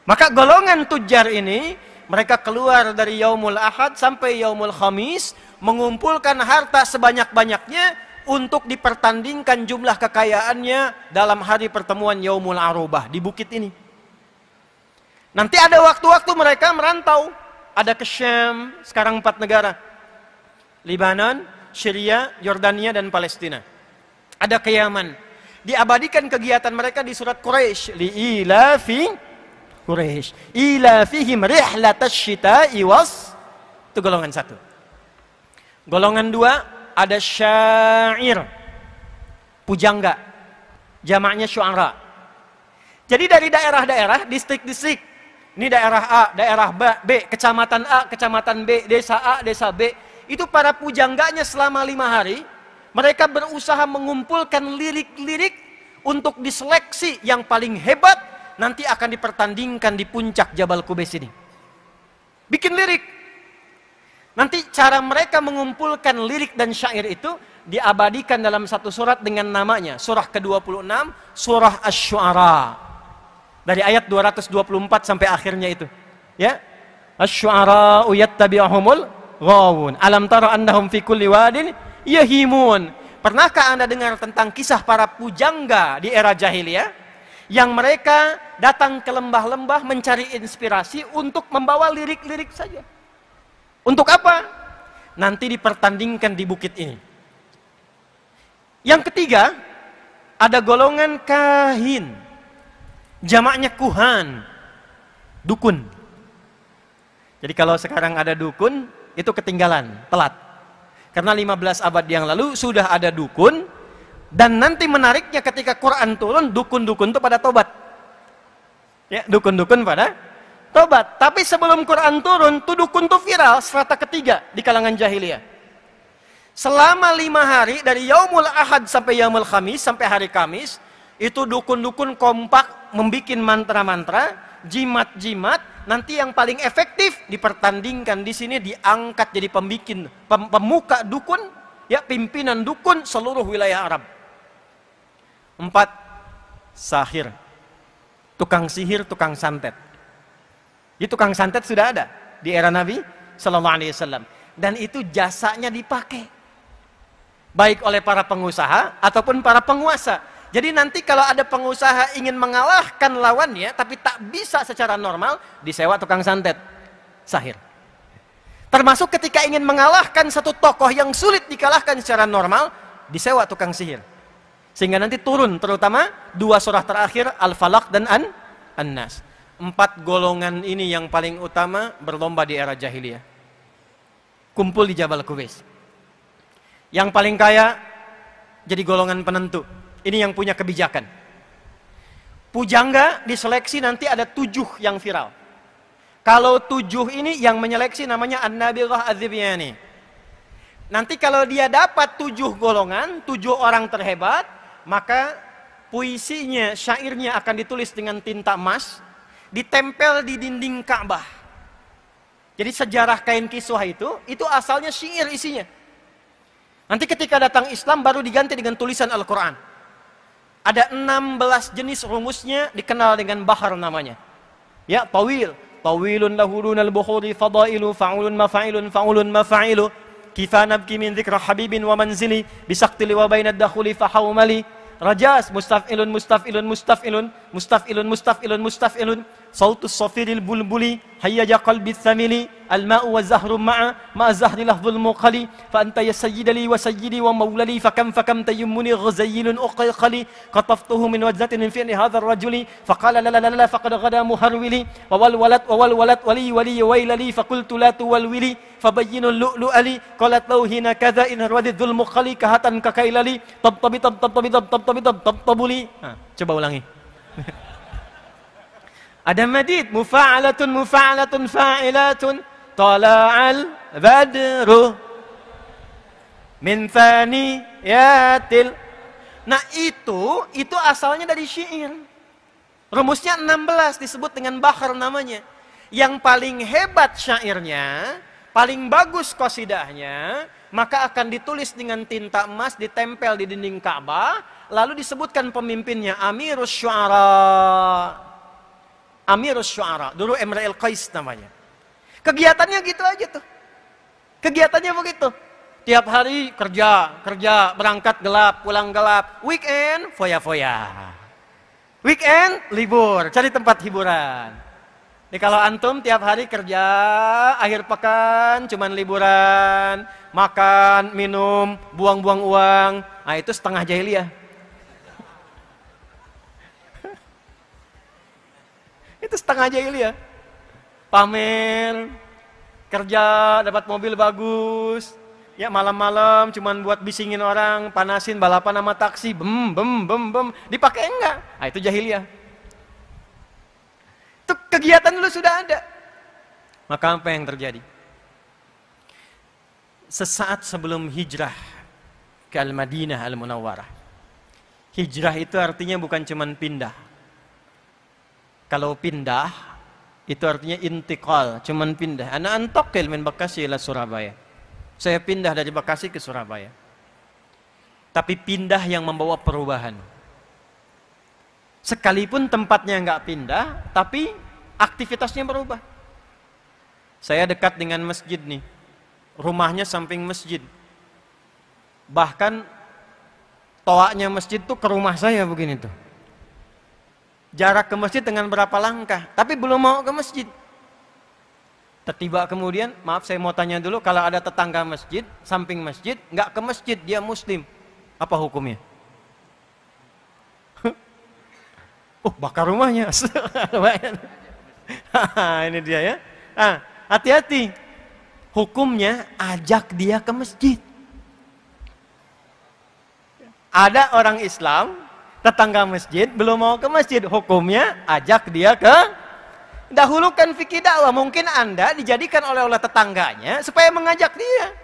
Maka golongan tujar ini, mereka keluar dari Yaumul Ahad sampai Yaumul Khamis, mengumpulkan harta sebanyak-banyaknya untuk dipertandingkan jumlah kekayaannya dalam hari pertemuan Yaumul Arubah di bukit ini. Nanti ada waktu-waktu mereka merantau. Ada ke Syam, sekarang 4 negara. Libanon, Syria, Yordania, dan Palestina. Ada ke Yaman. Diabadikan kegiatan mereka di surat Quraisy. Li'ilafi Quraisy. Ilafihim rihlatash syita'i was. Itu golongan 1. Golongan 2, ada syair. Pujangga. Jamaknya syu'ara. Jadi dari daerah-daerah, distrik-distrik. Ini daerah A, daerah B, kecamatan A, kecamatan B, desa A, desa B. Itu para pujangganya selama 5 hari, mereka berusaha mengumpulkan lirik-lirik untuk diseleksi yang paling hebat, nanti akan dipertandingkan di puncak Jabal Qubais ini. Bikin lirik. Nanti cara mereka mengumpulkan lirik dan syair itu diabadikan dalam satu surat dengan namanya, surah ke-26, surah Asy-Syu'ara. Dari ayat 224 sampai akhirnya itu. Ya. Asy-syu'ara'u yattabi'uhumul ghawun. Alam tara annahum fi kulli wadin yahimun. Pernahkah Anda dengar tentang kisah para pujangga di era jahiliyah yang mereka datang ke lembah-lembah mencari inspirasi untuk membawa lirik-lirik saja? Untuk apa? Nanti dipertandingkan di bukit ini. Yang ketiga, ada golongan kahin. Jamaknya kuhan, dukun. Jadi kalau sekarang ada dukun, itu ketinggalan, telat. Karena 15 abad yang lalu sudah ada dukun, dan nanti menariknya ketika Quran turun, dukun-dukun itu pada tobat. Ya, dukun-dukun pada tobat. Tapi sebelum Quran turun, tuh dukun tuh viral, strata ketiga di kalangan jahiliyah. Selama 5 hari, dari Yaumul Ahad sampai Yaumul Khamis, sampai hari Kamis, itu dukun-dukun kompak membikin mantra-mantra, jimat-jimat. Nanti yang paling efektif dipertandingkan di sini, diangkat jadi pemuka dukun, ya, pimpinan dukun seluruh wilayah Arab. 4, sahir, tukang sihir, tukang santet. Di tukang santet sudah ada di era Nabi Sallallahu Alaihi Wasallam, dan itu jasanya dipakai baik oleh para pengusaha ataupun para penguasa. Jadi nanti kalau ada pengusaha ingin mengalahkan lawannya, tapi tak bisa secara normal, disewa tukang santet, sahir. Termasuk ketika ingin mengalahkan satu tokoh yang sulit dikalahkan secara normal, disewa tukang sihir. Sehingga nanti turun, terutama 2 surah terakhir, Al-Falaq dan An-Nas. 4 golongan ini yang paling utama berlomba di era jahiliyah. Kumpul di Jabal Qubais. Yang paling kaya jadi golongan penentu. Ini yang punya kebijakan. Pujangga diseleksi nanti ada 7 yang viral. Kalau 7 ini yang menyeleksi namanya An-Nabirah Az-Zibyani. Nanti kalau dia dapat 7 golongan, 7 orang terhebat, maka puisinya, syairnya akan ditulis dengan tinta emas, ditempel di dinding Ka'bah. Jadi sejarah kain kiswah itu asalnya syair isinya. Nanti ketika datang Islam baru diganti dengan tulisan Al-Quran. Ada 16 jenis rumusnya, dikenal dengan bahar namanya. Ya, tawil. Tawilun lahurunal bukhuri fadailu fa'ulun mafa'ilun fa'ulun mafa'ilu. Kifa nabki min dzikra habibin wa manzili bisaqtili wa bainad dakhuli fahawmali. Rajas, mustaf'ilun, mustaf'ilun, mustaf'ilun, mustaf'ilun, mustaf'ilun, mustaf'ilun. sautus safiril bulbuli hayyaja qalbi thamili al-ma'u wa zahru ma'a zahri lahzul muqali fa anta ya sayyidali wa sayyidi wa mawlali fakam tayammuni ghazayyilun uqayqali qataftuhu min wajzatin min fi'li hadha ar-rajuli faqala la la la faqad ghada muharwili wa wal walad wali waylali faqultu la tuwalwili fabayyinul lu'lu'ali qalat law hina kadha in harwadidul muqali kahatan kakailali tabtabuli. Coba ulangi. Ada madid, mufa'alatun fa'ilatun tala'al badru min thaniyatil. Nah itu asalnya dari syair. Rumusnya 16 disebut dengan bahar namanya. Yang paling hebat syairnya, paling bagus qasidahnya, maka akan ditulis dengan tinta emas, ditempel di dinding Ka'bah, lalu disebutkan pemimpinnya Amirus Syu'ara. Amirus Syu'ara, dulu Imra'il Qais namanya. Kegiatannya gitu aja tuh. Kegiatannya begitu. Tiap hari kerja, berangkat gelap, pulang gelap. Weekend, foya-foya. Weekend, libur, cari tempat hiburan. Jadi kalau antum tiap hari kerja, akhir pekan cuman liburan, makan, minum, buang-buang uang, nah itu setengah jahiliyah. Itu setengah jahiliyah. Pamer, kerja, dapat mobil bagus, ya malam-malam cuman buat bisingin orang, panasin balapan sama taksi, bem, dipakai enggak? Nah itu jahiliyah. Itu kegiatan dulu sudah ada. Maka apa yang terjadi? Sesaat sebelum hijrah ke Al-Madinah Al-Munawwarah. Hijrah itu artinya bukan cuman pindah. Kalau pindah, itu artinya intiqal, cuman pindah. Ana antaqil min Bekasi ila Surabaya. Saya pindah dari Bekasi ke Surabaya. Tapi pindah yang membawa perubahan. Sekalipun tempatnya nggak pindah, tapi aktivitasnya berubah. Saya dekat dengan masjid nih. Rumahnya samping masjid. Bahkan toaknya masjid tuh ke rumah saya begini tuh. Jarak ke masjid dengan berapa langkah, tapi belum mau ke masjid. Tiba kemudian, maaf saya mau tanya dulu, kalau ada tetangga masjid, samping masjid, nggak ke masjid, dia muslim, apa hukumnya? Oh, bakar rumahnya. Ini dia ya. Hati-hati. Hukumnya ajak dia ke masjid. Ada orang Islam, tetangga masjid, belum mau ke masjid. Hukumnya ajak dia ke. Dahulukan fikih dakwah. Mungkin Anda dijadikan oleh tetangganya supaya mengajak dia,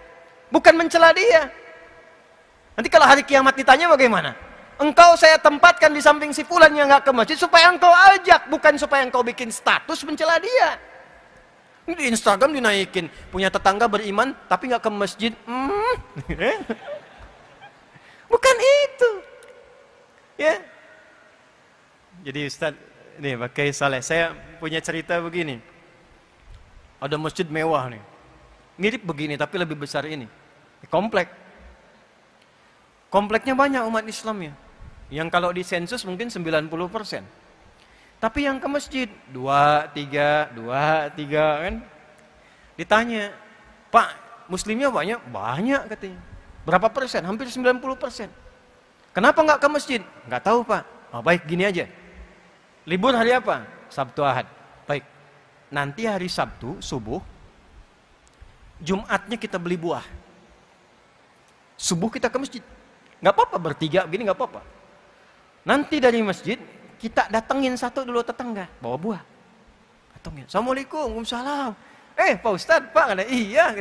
bukan mencela dia. Nanti kalau hari kiamat ditanya bagaimana? Engkau saya tempatkan di samping si fulan yang nggak ke masjid supaya engkau ajak, bukan supaya engkau bikin status mencela dia. Ini di Instagram dinaikin, punya tetangga beriman tapi nggak ke masjid. Bukan itu. Ya. Jadi Ustaz, nih pakai Saleh, saya punya cerita begini. Ada masjid mewah nih. Mirip begini tapi lebih besar ini. Komplek. Kompleknya banyak umat Islamnya. Yang kalau di sensus mungkin 90%. Tapi yang ke masjid 2, 3 kan. Ditanya, "Pak, muslimnya banyak?" Banyak katanya. Berapa persen? Hampir 90%. Kenapa nggak ke masjid? Nggak tahu, Pak. Oh, baik, gini aja. Libur hari apa? Sabtu Ahad. Baik. Nanti hari Sabtu subuh, Jumatnya kita beli buah. Subuh kita ke masjid. Nggak apa-apa, bertiga begini nggak apa-apa. Nanti dari masjid kita datengin satu dulu tetangga, bawa buah. Datengin. Assalamualaikum, waalaikumsalam. Pak Ustadz, Pak, ada iya.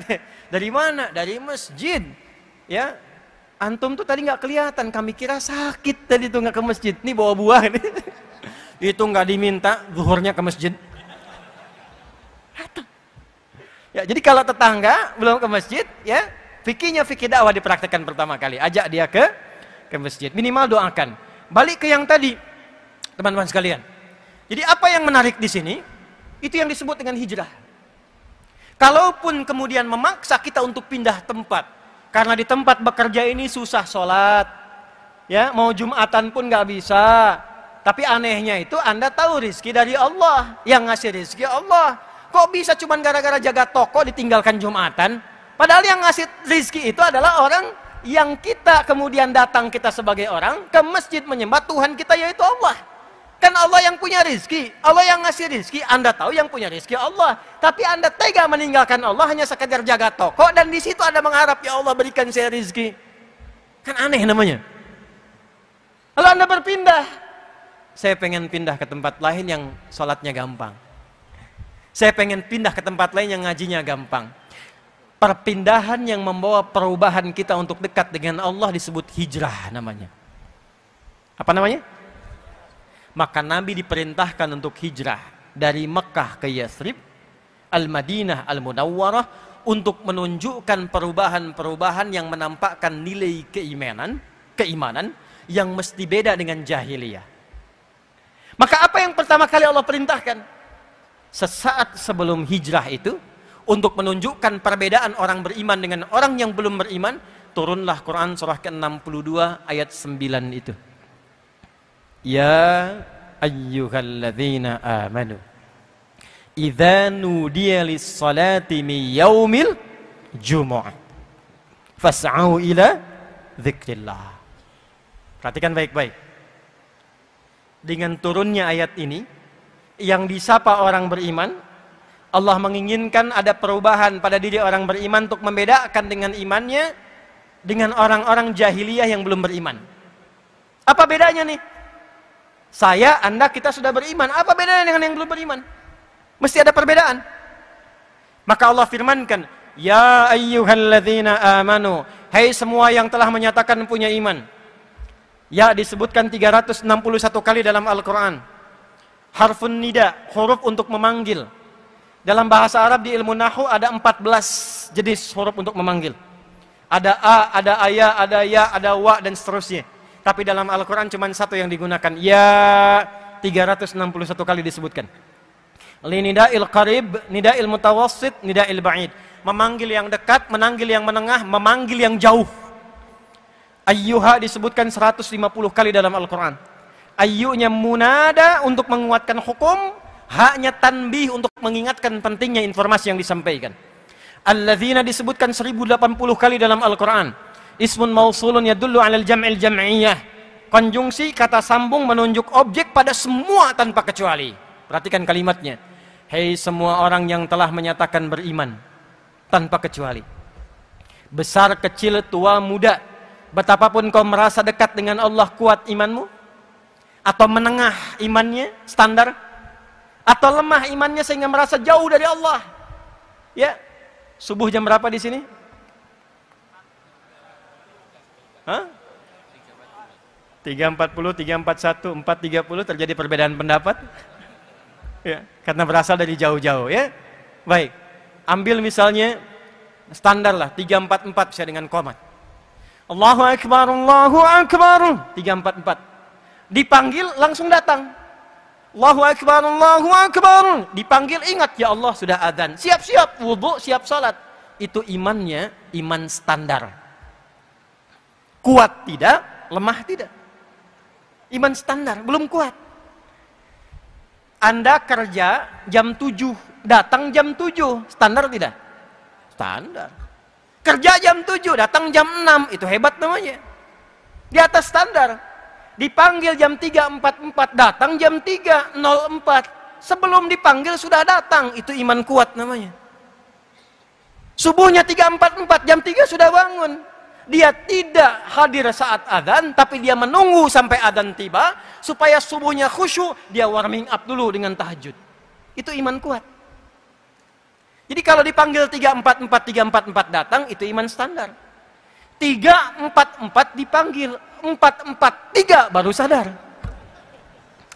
Dari mana? Dari masjid. Ya, antum tuh tadi nggak kelihatan, kami kira sakit tadi tuh nggak ke masjid. Nih bawa buah. Itu nggak diminta, zuhurnya ke masjid. Ya, jadi kalau tetangga belum ke masjid, ya fikihnya fikih dakwah dipraktekkan pertama kali. Ajak dia ke masjid. Minimal doakan. Balik ke yang tadi, teman-teman sekalian. Jadi apa yang menarik di sini, itu yang disebut dengan hijrah. Kalaupun kemudian memaksa kita untuk pindah tempat, karena di tempat bekerja ini susah sholat, ya mau Jumatan pun nggak bisa, Tapi anehnya itu Anda tahu rizki dari Allah. Yang ngasih rizki Allah. Kok bisa cuman gara-gara jaga toko ditinggalkan Jumatan? Padahal yang ngasih rizki itu adalah orang yang kita kemudian datang kita sebagai orang ke masjid menyembah Tuhan kita, yaitu Allah. Kan Allah yang punya rizki, Allah yang ngasih rizki. Anda tahu yang punya rizki Allah, tapi Anda tega meninggalkan Allah hanya sekedar jaga toko, dan di situ Anda mengharap, ya Allah berikan saya rizki. Kan aneh namanya. Lalu Anda berpindah, saya pengen pindah ke tempat lain yang sholatnya gampang, saya pengen pindah ke tempat lain yang ngajinya gampang. Perpindahan yang membawa perubahan kita untuk dekat dengan Allah disebut hijrah namanya. Apa namanya? Maka Nabi diperintahkan untuk hijrah dari Mekah ke Yathrib, Al-Madinah Al-Munawwarah, untuk menunjukkan perubahan-perubahan yang menampakkan nilai keimanan yang mesti beda dengan jahiliyah. Maka apa yang pertama kali Allah perintahkan? Sesaat sebelum hijrah itu, untuk menunjukkan perbedaan orang beriman dengan orang yang belum beriman, turunlah Quran surah ke-62 ayat 9 itu. Ya ayyuhalladzina amanu idza nudiya lis-salati min yaumil jumu'ah fas'au ila dzikrillah. Perhatikan baik-baik. Dengan turunnya ayat ini, yang disapa orang beriman, Allah menginginkan ada perubahan pada diri orang beriman untuk membedakan dengan imannya dengan orang-orang jahiliyah yang belum beriman. Apa bedanya nih? Saya, Anda, kita sudah beriman. Apa bedanya dengan yang belum beriman? Mesti ada perbedaan. Maka Allah firmankan, Ya ayyuhalladzina amanu, hai semua yang telah menyatakan punya iman. Ya disebutkan 361 kali dalam Al-Quran. Harfun nida, huruf untuk memanggil. Dalam bahasa Arab di ilmu Nahwu ada 14 jenis huruf untuk memanggil. Ada a, ada aya, ada ya, ada wa, dan seterusnya. Tapi dalam Al-Quran cuma satu yang digunakan. Ya 361 kali disebutkan. Li nida'il qarib, nida'il mutawassit, nida'il ba'id. Memanggil yang dekat, memanggil yang menengah, memanggil yang jauh. Ayyuha disebutkan 150 kali dalam Al-Quran. Ayyunya munada untuk menguatkan hukum, haknya tanbih untuk mengingatkan pentingnya informasi yang disampaikan. Alladzina disebutkan 1080 kali dalam Al-Quran. Ismun mausulun yadullu alal jam'il jam'iyah. Konjungsi kata sambung menunjuk objek pada semua tanpa kecuali. Perhatikan kalimatnya. Hei semua orang yang telah menyatakan beriman, tanpa kecuali. Besar, kecil, tua, muda. Betapapun kau merasa dekat dengan Allah, kuat imanmu? Atau menengah imannya, standar? Atau lemah imannya sehingga merasa jauh dari Allah? Ya, subuh jam berapa di sini? Hah? 3.40, 3.41, 4.30 terjadi perbedaan pendapat? Ya, karena berasal dari jauh-jauh ya. Baik, ambil misalnya standar lah 3.44 bisa dengan komat. Allahu Akbar, Allahu Akbar, 3.44. Dipanggil langsung datang. Allahu Akbar, Allahu Akbar. Dipanggil ingat, ya Allah sudah adzan. Siap-siap wudu, siap salat. Itu imannya, iman standar. Kuat tidak, lemah tidak. Iman standar, belum kuat. Anda kerja jam 7, datang jam 7, standar tidak? Standar. Kerja jam 7, datang jam 6, itu hebat namanya. Di atas standar. Dipanggil jam 3.44, datang jam 3.04. Sebelum dipanggil sudah datang, itu iman kuat namanya. Subuhnya 3.44, jam 3 sudah bangun. Dia tidak hadir saat adzan, tapi dia menunggu sampai adzan tiba, supaya subuhnya khusyuk, dia warming up dulu dengan tahajud. Itu iman kuat. Jadi kalau dipanggil 3.44 datang, itu iman standar. 3.44 dipanggil, 4.43 baru sadar.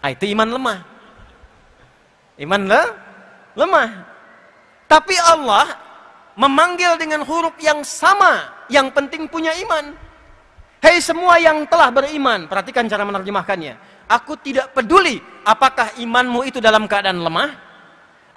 Ah, itu iman lemah. Iman lemah. Tapi Allah memanggil dengan huruf yang sama, yang penting punya iman. Hei semua yang telah beriman, perhatikan cara menerjemahkannya. Aku tidak peduli apakah imanmu itu dalam keadaan lemah,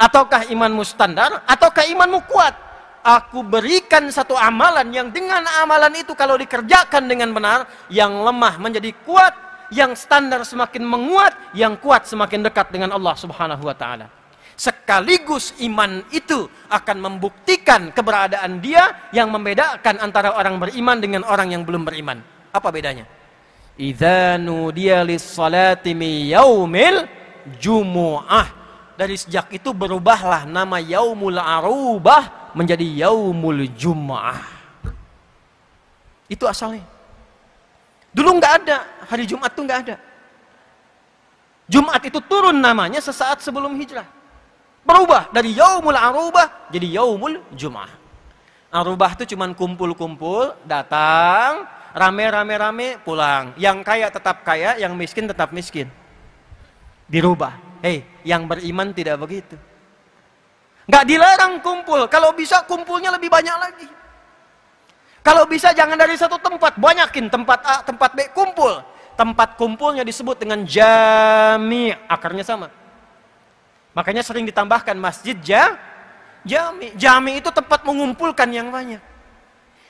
ataukah imanmu standar, ataukah imanmu kuat. Aku berikan satu amalan yang dengan amalan itu kalau dikerjakan dengan benar, yang lemah menjadi kuat, yang standar semakin menguat, yang kuat semakin dekat dengan Allah Subhanahu wa taala. Sekaligus iman itu akan membuktikan keberadaan dia yang membedakan antara orang beriman dengan orang yang belum beriman. Apa bedanya? Idza nudiya lis-salati min yaumil jumu'ah. Dari sejak itu berubahlah nama Yaumul Arubah menjadi Yaumul Jum'ah. Itu asalnya. Dulu nggak ada, hari Jumat itu nggak ada. Jumat itu turun namanya sesaat sebelum hijrah. Berubah dari Yaumul Arubah jadi Yaumul Jum'ah. Arubah itu cuman kumpul-kumpul, datang, rame-rame pulang. Yang kaya tetap kaya, yang miskin tetap miskin. Dirubah. Yang beriman tidak begitu. Nggak dilarang kumpul. Kalau bisa kumpulnya lebih banyak lagi. Kalau bisa jangan dari satu tempat. Banyakin tempat A, tempat B, kumpul. Tempat kumpulnya disebut dengan jami. Akarnya sama. Makanya sering ditambahkan masjid jami. Jami itu tempat mengumpulkan yang banyak.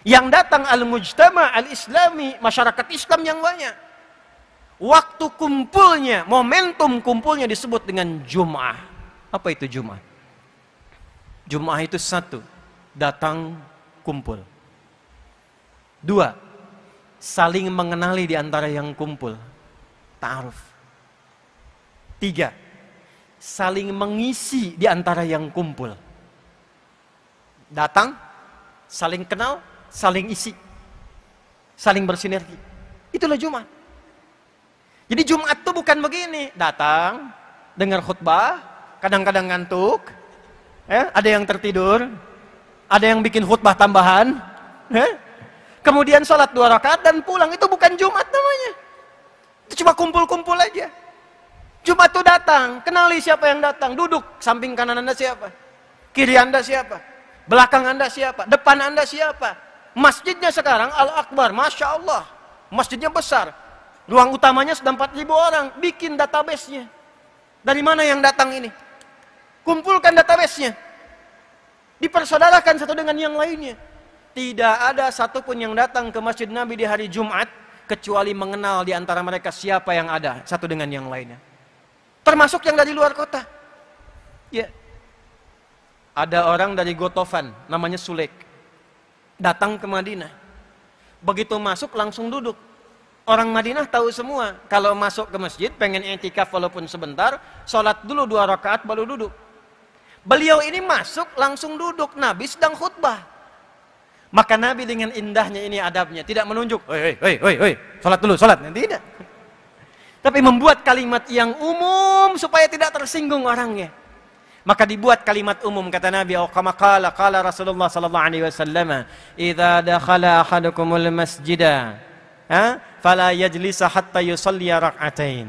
Yang datang al-mujtama al-islami, masyarakat Islam yang banyak. Waktu kumpulnya, momentum kumpulnya disebut dengan Jum'ah. Apa itu Jum'ah? Jum'ah itu satu, datang kumpul. Dua, saling mengenali di antara yang kumpul. Ta'aruf. Tiga, saling mengisi di antara yang kumpul. Datang, saling kenal, saling isi. Saling bersinergi. Itulah Jum'ah. Jadi Jumat itu bukan begini, datang, dengar khutbah, kadang-kadang ngantuk, ada yang tertidur, ada yang bikin khutbah tambahan, kemudian sholat 2 rakaat dan pulang. Itu bukan Jumat namanya. Itu cuma kumpul-kumpul aja. Jumat itu datang, kenali siapa yang datang, duduk, samping kanan Anda siapa, kiri Anda siapa, belakang Anda siapa, depan Anda siapa. Masjidnya sekarang Al-Akbar, Masya Allah, masjidnya besar. Ruang utamanya sudah 4.000 orang. Bikin database-nya. Dari mana yang datang ini? Kumpulkan database-nya. Dipersaudarakan satu dengan yang lainnya. Tidak ada satupun yang datang ke Masjid Nabi di hari Jumat kecuali mengenal di antara mereka siapa yang ada satu dengan yang lainnya. Termasuk yang dari luar kota. Ya. Ada orang dari Gotofan, namanya Sulek. Datang ke Madinah. Begitu masuk langsung duduk. Orang Madinah tahu semua, kalau masuk ke masjid, pengen i'tikaf walaupun sebentar, sholat dulu 2 rakaat baru duduk. Beliau ini masuk langsung duduk, Nabi sedang khutbah. Maka Nabi dengan indahnya ini adabnya, tidak menunjuk, hei, sholat dulu, sholat. Tidak. Tapi membuat kalimat yang umum supaya tidak tersinggung orangnya. Maka dibuat kalimat umum, kata Nabi, kama qala Rasulullah sallallahu alaihi wasallam, idza dakhala ahadukumul masjida, fala yajlisa hatta yusalliya rak'atain.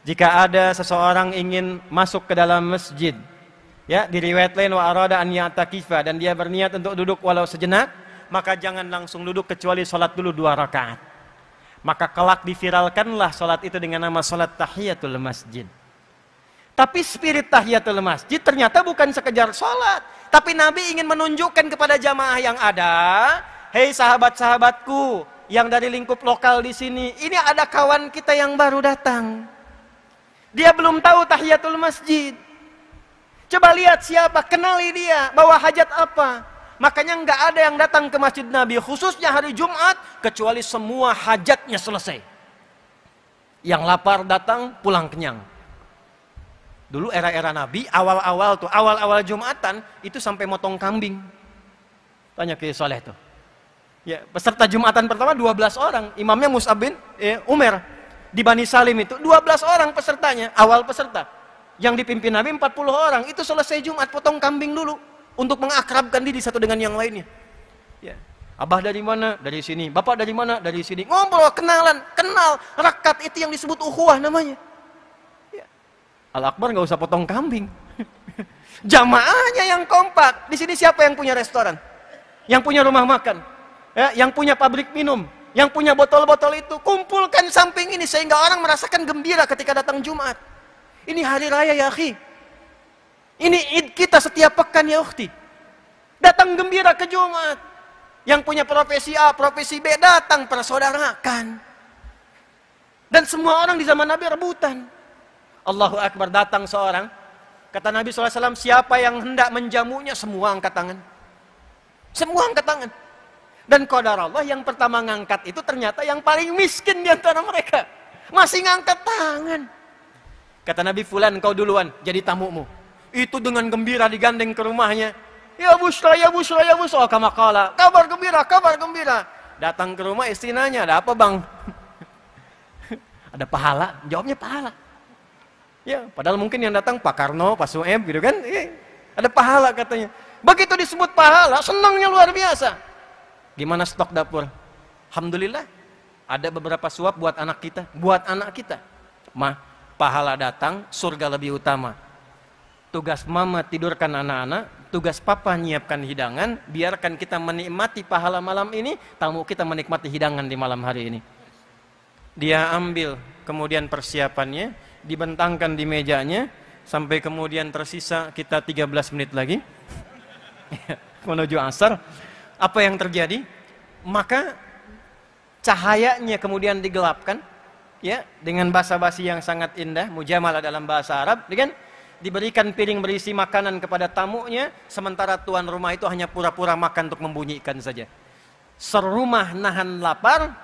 Jika ada seseorang ingin masuk ke dalam masjid, ya, di riwayat lain wa arada an ya'takifa, dan dia berniat untuk duduk walau sejenak, maka jangan langsung duduk kecuali salat dulu 2 rakaat. Maka kelak diviralkanlah salat itu dengan nama salat tahiyatul masjid. Tapi spirit tahiyatul masjid ternyata bukan sekedar salat, tapi Nabi ingin menunjukkan kepada jamaah yang ada, hei sahabat-sahabatku yang dari lingkup lokal di sini, ini ada kawan kita yang baru datang. Dia belum tahu tahiyatul masjid. Coba lihat siapa, kenali dia, bawa hajat apa. Makanya nggak ada yang datang ke Masjid Nabi, khususnya hari Jumat, kecuali semua hajatnya selesai. Yang lapar datang, pulang kenyang. Dulu era-era Nabi, awal-awal Jumatan, itu sampai motong kambing. Tanya ke Soleh tuh. Ya, peserta Jumatan pertama 12 orang. Imamnya Mus'ab bin Umair. Di Bani Salim itu 12 orang pesertanya, awal peserta. Yang dipimpin Nabi 40 orang. Itu selesai Jumat, potong kambing dulu. Untuk mengakrabkan diri satu dengan yang lainnya. Ya. Abah dari mana? Dari sini. Bapak dari mana? Dari sini. Ngobrol, kenalan, kenal. Rakat itu yang disebut ukhuwah namanya. Ya. Al-Akbar nggak usah potong kambing. Jamaahnya yang kompak. Di sini siapa yang punya restoran? Yang punya rumah makan? Ya, yang punya pabrik minum, yang punya botol-botol itu, kumpulkan samping ini sehingga orang merasakan gembira ketika datang Jumat. Ini hari raya ya akhi. Ini Id kita setiap pekan ya ukhti. Datang gembira ke Jumat. Yang punya profesi A, profesi B datang persaudarakan. Dan semua orang di zaman Nabi rebutan. Allahu Akbar, datang seorang. Kata Nabi SAW, siapa yang hendak menjamunya, semua angkat tangan. Semua angkat tangan. Dan qadar Allah yang pertama ngangkat itu ternyata yang paling miskin di antara mereka. Masih ngangkat tangan. Kata Nabi, fulan kau duluan jadi tamumu. Itu dengan gembira digandeng ke rumahnya. Ya busra, ya busra, ya busra. Oh, kamakala. Kabar gembira, kabar gembira. Datang ke rumah istri nanya, ada apa bang? Ada pahala? Jawabnya pahala. Ya, padahal mungkin yang datang Pak Karno, Pak Sueb gitu kan. Ada pahala katanya. Begitu disebut pahala, senangnya luar biasa. Gimana stok dapur? Alhamdulillah. Ada beberapa suap buat anak kita. Buat anak kita. Pahala datang, surga lebih utama. Tugas mama tidurkan anak-anak, tugas papa nyiapkan hidangan, biarkan kita menikmati pahala malam ini, tamu kita menikmati hidangan di malam hari ini. Dia ambil kemudian persiapannya, dibentangkan di mejanya, sampai kemudian tersisa kita 13 menit lagi menuju asar. Apa yang terjadi? Maka cahayanya kemudian digelapkan, ya, dengan basa-basi yang sangat indah, mujamalah dalam bahasa Arab, kan? Diberikan piring berisi makanan kepada tamunya, sementara tuan rumah itu hanya pura-pura makan untuk membunyikan saja. Serumah nahan lapar,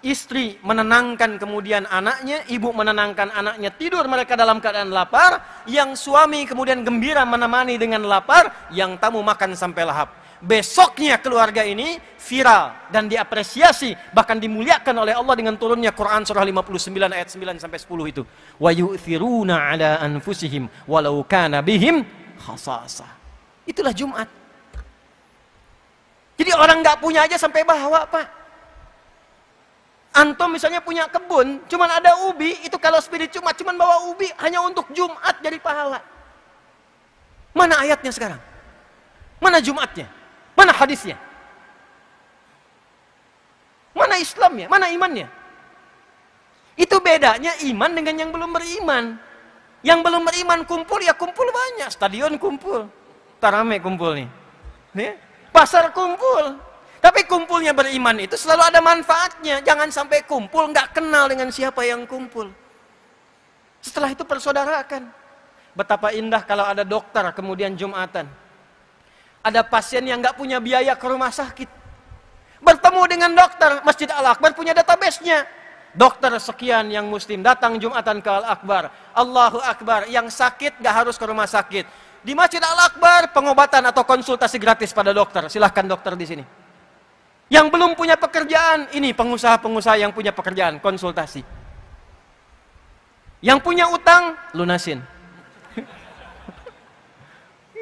istri menenangkan kemudian anaknya, ibu menenangkan anaknya, tidur mereka dalam keadaan lapar, yang suami kemudian gembira menemani dengan lapar, yang tamu makan sampai lahap. Besoknya keluarga ini viral dan diapresiasi, bahkan dimuliakan oleh Allah dengan turunnya Quran surah 59 ayat 9 sampai 10 itu. Wa yu'thiruna ala anfusihim walau kana bihim khasasa. Itulah Jumat. Jadi orang nggak punya aja sampai bawa, Pak. Antum misalnya punya kebun, cuman ada ubi, itu kalau spirit Jumat cuman bawa ubi hanya untuk Jumat jadi pahala. Mana ayatnya sekarang? Mana Jumatnya? Mana hadisnya? Mana Islamnya? Mana imannya? Itu bedanya iman dengan yang belum beriman. Yang belum beriman kumpul, ya kumpul banyak. Stadion kumpul. Tarame kumpul nih. Pasar kumpul. Tapi kumpulnya beriman itu selalu ada manfaatnya. Jangan sampai kumpul nggak kenal dengan siapa yang kumpul. Setelah itu persaudarakan. Betapa indah kalau ada dokter kemudian Jumatan. Ada pasien yang nggak punya biaya ke rumah sakit, bertemu dengan dokter. Masjid Al-Akbar punya database-nya. Dokter sekian yang muslim datang Jumatan ke Al-Akbar. Allahu Akbar. Yang sakit nggak harus ke rumah sakit. Di Masjid Al-Akbar pengobatan atau konsultasi gratis pada dokter. Silahkan dokter di sini. Yang belum punya pekerjaan, ini pengusaha-pengusaha yang punya pekerjaan, konsultasi. Yang punya utang, lunasin.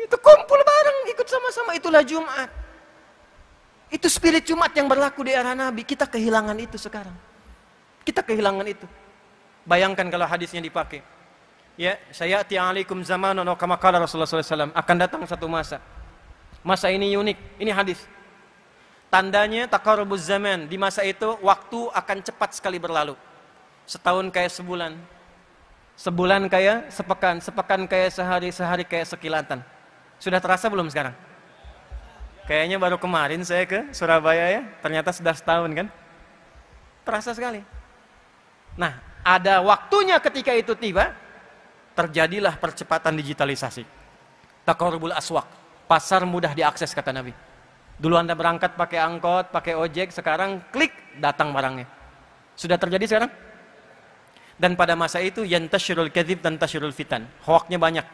Itu kumpul bareng, ikut sama-sama, itulah Jumat. Itu spirit Jumat yang berlaku di era Nabi. Kita kehilangan itu sekarang. Kita kehilangan itu. Bayangkan kalau hadisnya dipakai. Ya, sayati alaikum zamanun kama qala Rasulullah SAW. Akan datang satu masa. Masa ini unik. Ini hadis. Tandanya taqarrubuz zaman. Di masa itu waktu akan cepat sekali berlalu. Setahun kayak sebulan. Sebulan kayak sepekan. Sepekan kayak sehari. Sehari kayak sekilatan. Sudah terasa belum sekarang? Kayaknya baru kemarin saya ke Surabaya ya. Ternyata sudah setahun kan? Terasa sekali. Nah, ada waktunya ketika itu tiba, terjadilah percepatan digitalisasi. Taqarrubul aswaq. Pasar mudah diakses kata Nabi. Dulu Anda berangkat pakai angkot, pakai ojek, sekarang klik datang barangnya. Sudah terjadi sekarang? Dan pada masa itu yantashirul kadzib dan tashirul fitan. Hoaxnya banyak.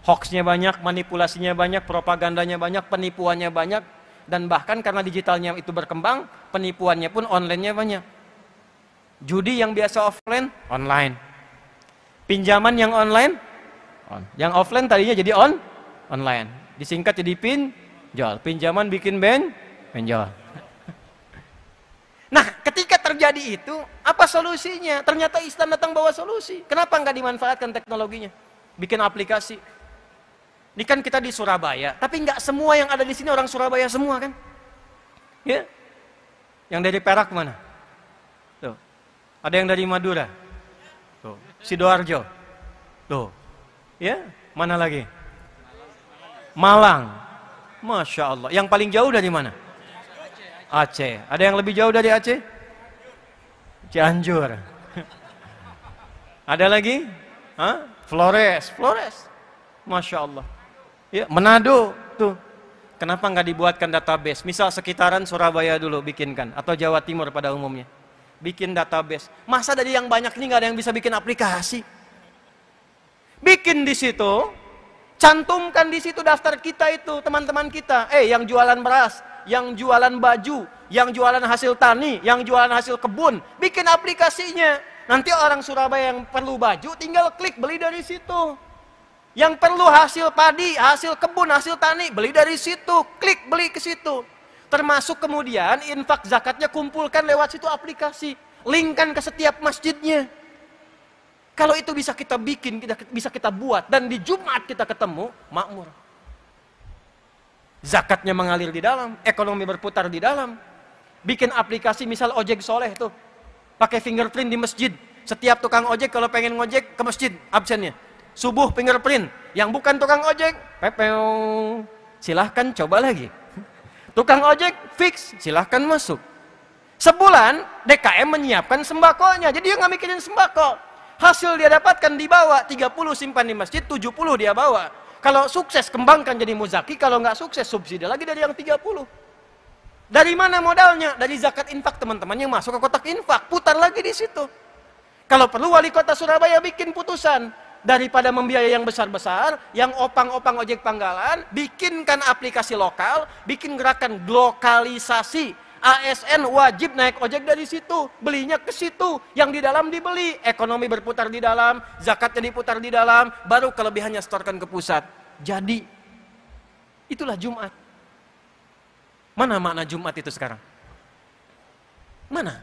Hoaxnya banyak, manipulasinya banyak, propagandanya banyak, penipuannya banyak, dan bahkan karena digitalnya itu berkembang, penipuannya pun online-nya banyak. Judi yang biasa offline, online. Pinjaman yang online, yang offline tadinya jadi online. Disingkat jadi pinjol. Pinjaman bikin benjol. Nah, ketika terjadi itu, apa solusinya? Ternyata Islam datang bawa solusi. Kenapa nggak dimanfaatkan teknologinya? Bikin aplikasi. Ini kan kita di Surabaya, tapi nggak semua yang ada di sini orang Surabaya semua kan? Ya, yang dari Perak mana? Tuh, ada yang dari Madura, tuh, Sidoarjo, tuh, ya, mana lagi? Malang, Masya Allah. Yang paling jauh dari mana? Aceh. Ada yang lebih jauh dari Aceh? Cianjur. Ada lagi? Flores. Masya Allah. Ya, Manado tuh. Kenapa nggak dibuatkan database? Misal sekitaran Surabaya dulu bikinkan, atau Jawa Timur pada umumnya. Bikin database. Masa dari yang banyak ini nggak ada yang bisa bikin aplikasi? Bikin di situ, cantumkan di situ daftar kita itu, teman-teman kita. Yang jualan beras, yang jualan baju, yang jualan hasil tani, yang jualan hasil kebun, bikin aplikasinya. Nanti orang Surabaya yang perlu baju, tinggal klik beli dari situ. Yang perlu hasil padi, hasil kebun, hasil tani, beli dari situ, klik beli ke situ. Termasuk kemudian infak zakatnya kumpulkan lewat situ aplikasi, linkkan ke setiap masjidnya. Kalau itu bisa kita bikin, bisa kita buat, dan di Jumat kita ketemu, makmur. Zakatnya mengalir di dalam, ekonomi berputar di dalam. Bikin aplikasi misal ojek soleh tuh, pakai fingerprint di masjid. Setiap tukang ojek kalau pengen ngojek ke masjid, absennya. Subuh fingerprint, yang bukan tukang ojek, pepeo, silahkan coba lagi. Tukang ojek fix, silahkan masuk. Sebulan DKM menyiapkan sembakonya, jadi dia nggak mikirin sembako. Hasil dia dapatkan dibawa, 30 simpan di masjid, 70 dia bawa. Kalau sukses kembangkan jadi muzaki, kalau nggak sukses subsidi lagi dari yang 30. Dari mana modalnya? Dari zakat infak teman-teman yang masuk ke kotak infak, putar lagi di situ. Kalau perlu wali kota Surabaya bikin putusan. Daripada membiayai yang besar-besar, yang opang-opang ojek panggalan, bikinkan aplikasi lokal, bikin gerakan lokalisasi. ASN wajib naik ojek dari situ, belinya ke situ, yang di dalam dibeli, ekonomi berputar di dalam, zakatnya diputar di dalam, baru kelebihannya setorkan ke pusat. Jadi, itulah Jumat. Mana makna Jumat itu sekarang? Mana?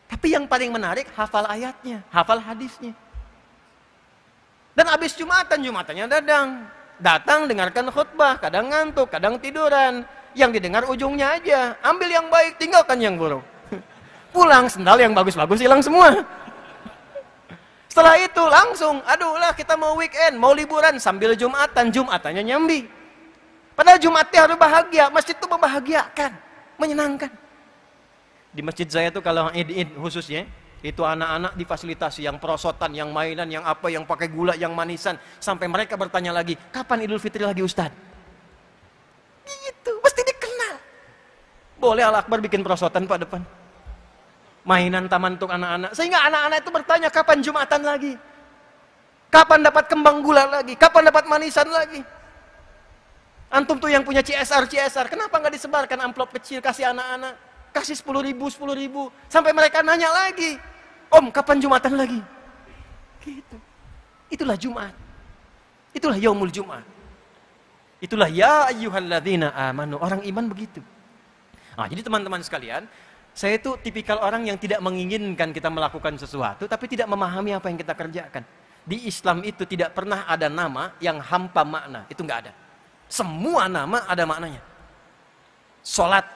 Tapi yang paling menarik, hafal ayatnya, hafal hadisnya. Dan habis Jumatannya datang dengarkan khutbah, kadang ngantuk, kadang tiduran. Yang didengar ujungnya aja, ambil yang baik, tinggalkan yang buruk. Pulang, sendal yang bagus-bagus hilang semua. Setelah itu langsung, aduh lah kita mau weekend, mau liburan, sambil Jumatannya nyambi. Padahal Jumatnya harus bahagia, masjid itu membahagiakan, menyenangkan. Di masjid saya tuh kalau Id khususnya, itu anak-anak difasilitasi, yang perosotan, yang mainan, yang apa, yang pakai gula, yang manisan. Sampai mereka bertanya lagi, kapan Idul Fitri lagi Ustaz? Gitu, mesti dikenal. Boleh Al Akbar bikin perosotan Pak depan. Mainan taman untuk anak-anak. Sehingga anak-anak itu bertanya, kapan Jumatan lagi? Kapan dapat kembang gula lagi? Kapan dapat manisan lagi? Antum tuh yang punya CSR, kenapa nggak disebarkan amplop kecil, kasih anak-anak? Kasih 10.000. Sampai mereka nanya lagi, Om, kapan Jumatan lagi? Gitu. Itulah Jumat. Itulah Yaumul Jumat. Itulah ya ayyuhalladzina amanu. Orang iman begitu. Nah, jadi teman-teman sekalian, saya itu tipikal orang yang tidak menginginkan kita melakukan sesuatu, tapi tidak memahami apa yang kita kerjakan. Di Islam itu tidak pernah ada nama yang hampa makna. Itu nggak ada. Semua nama ada maknanya. Salat,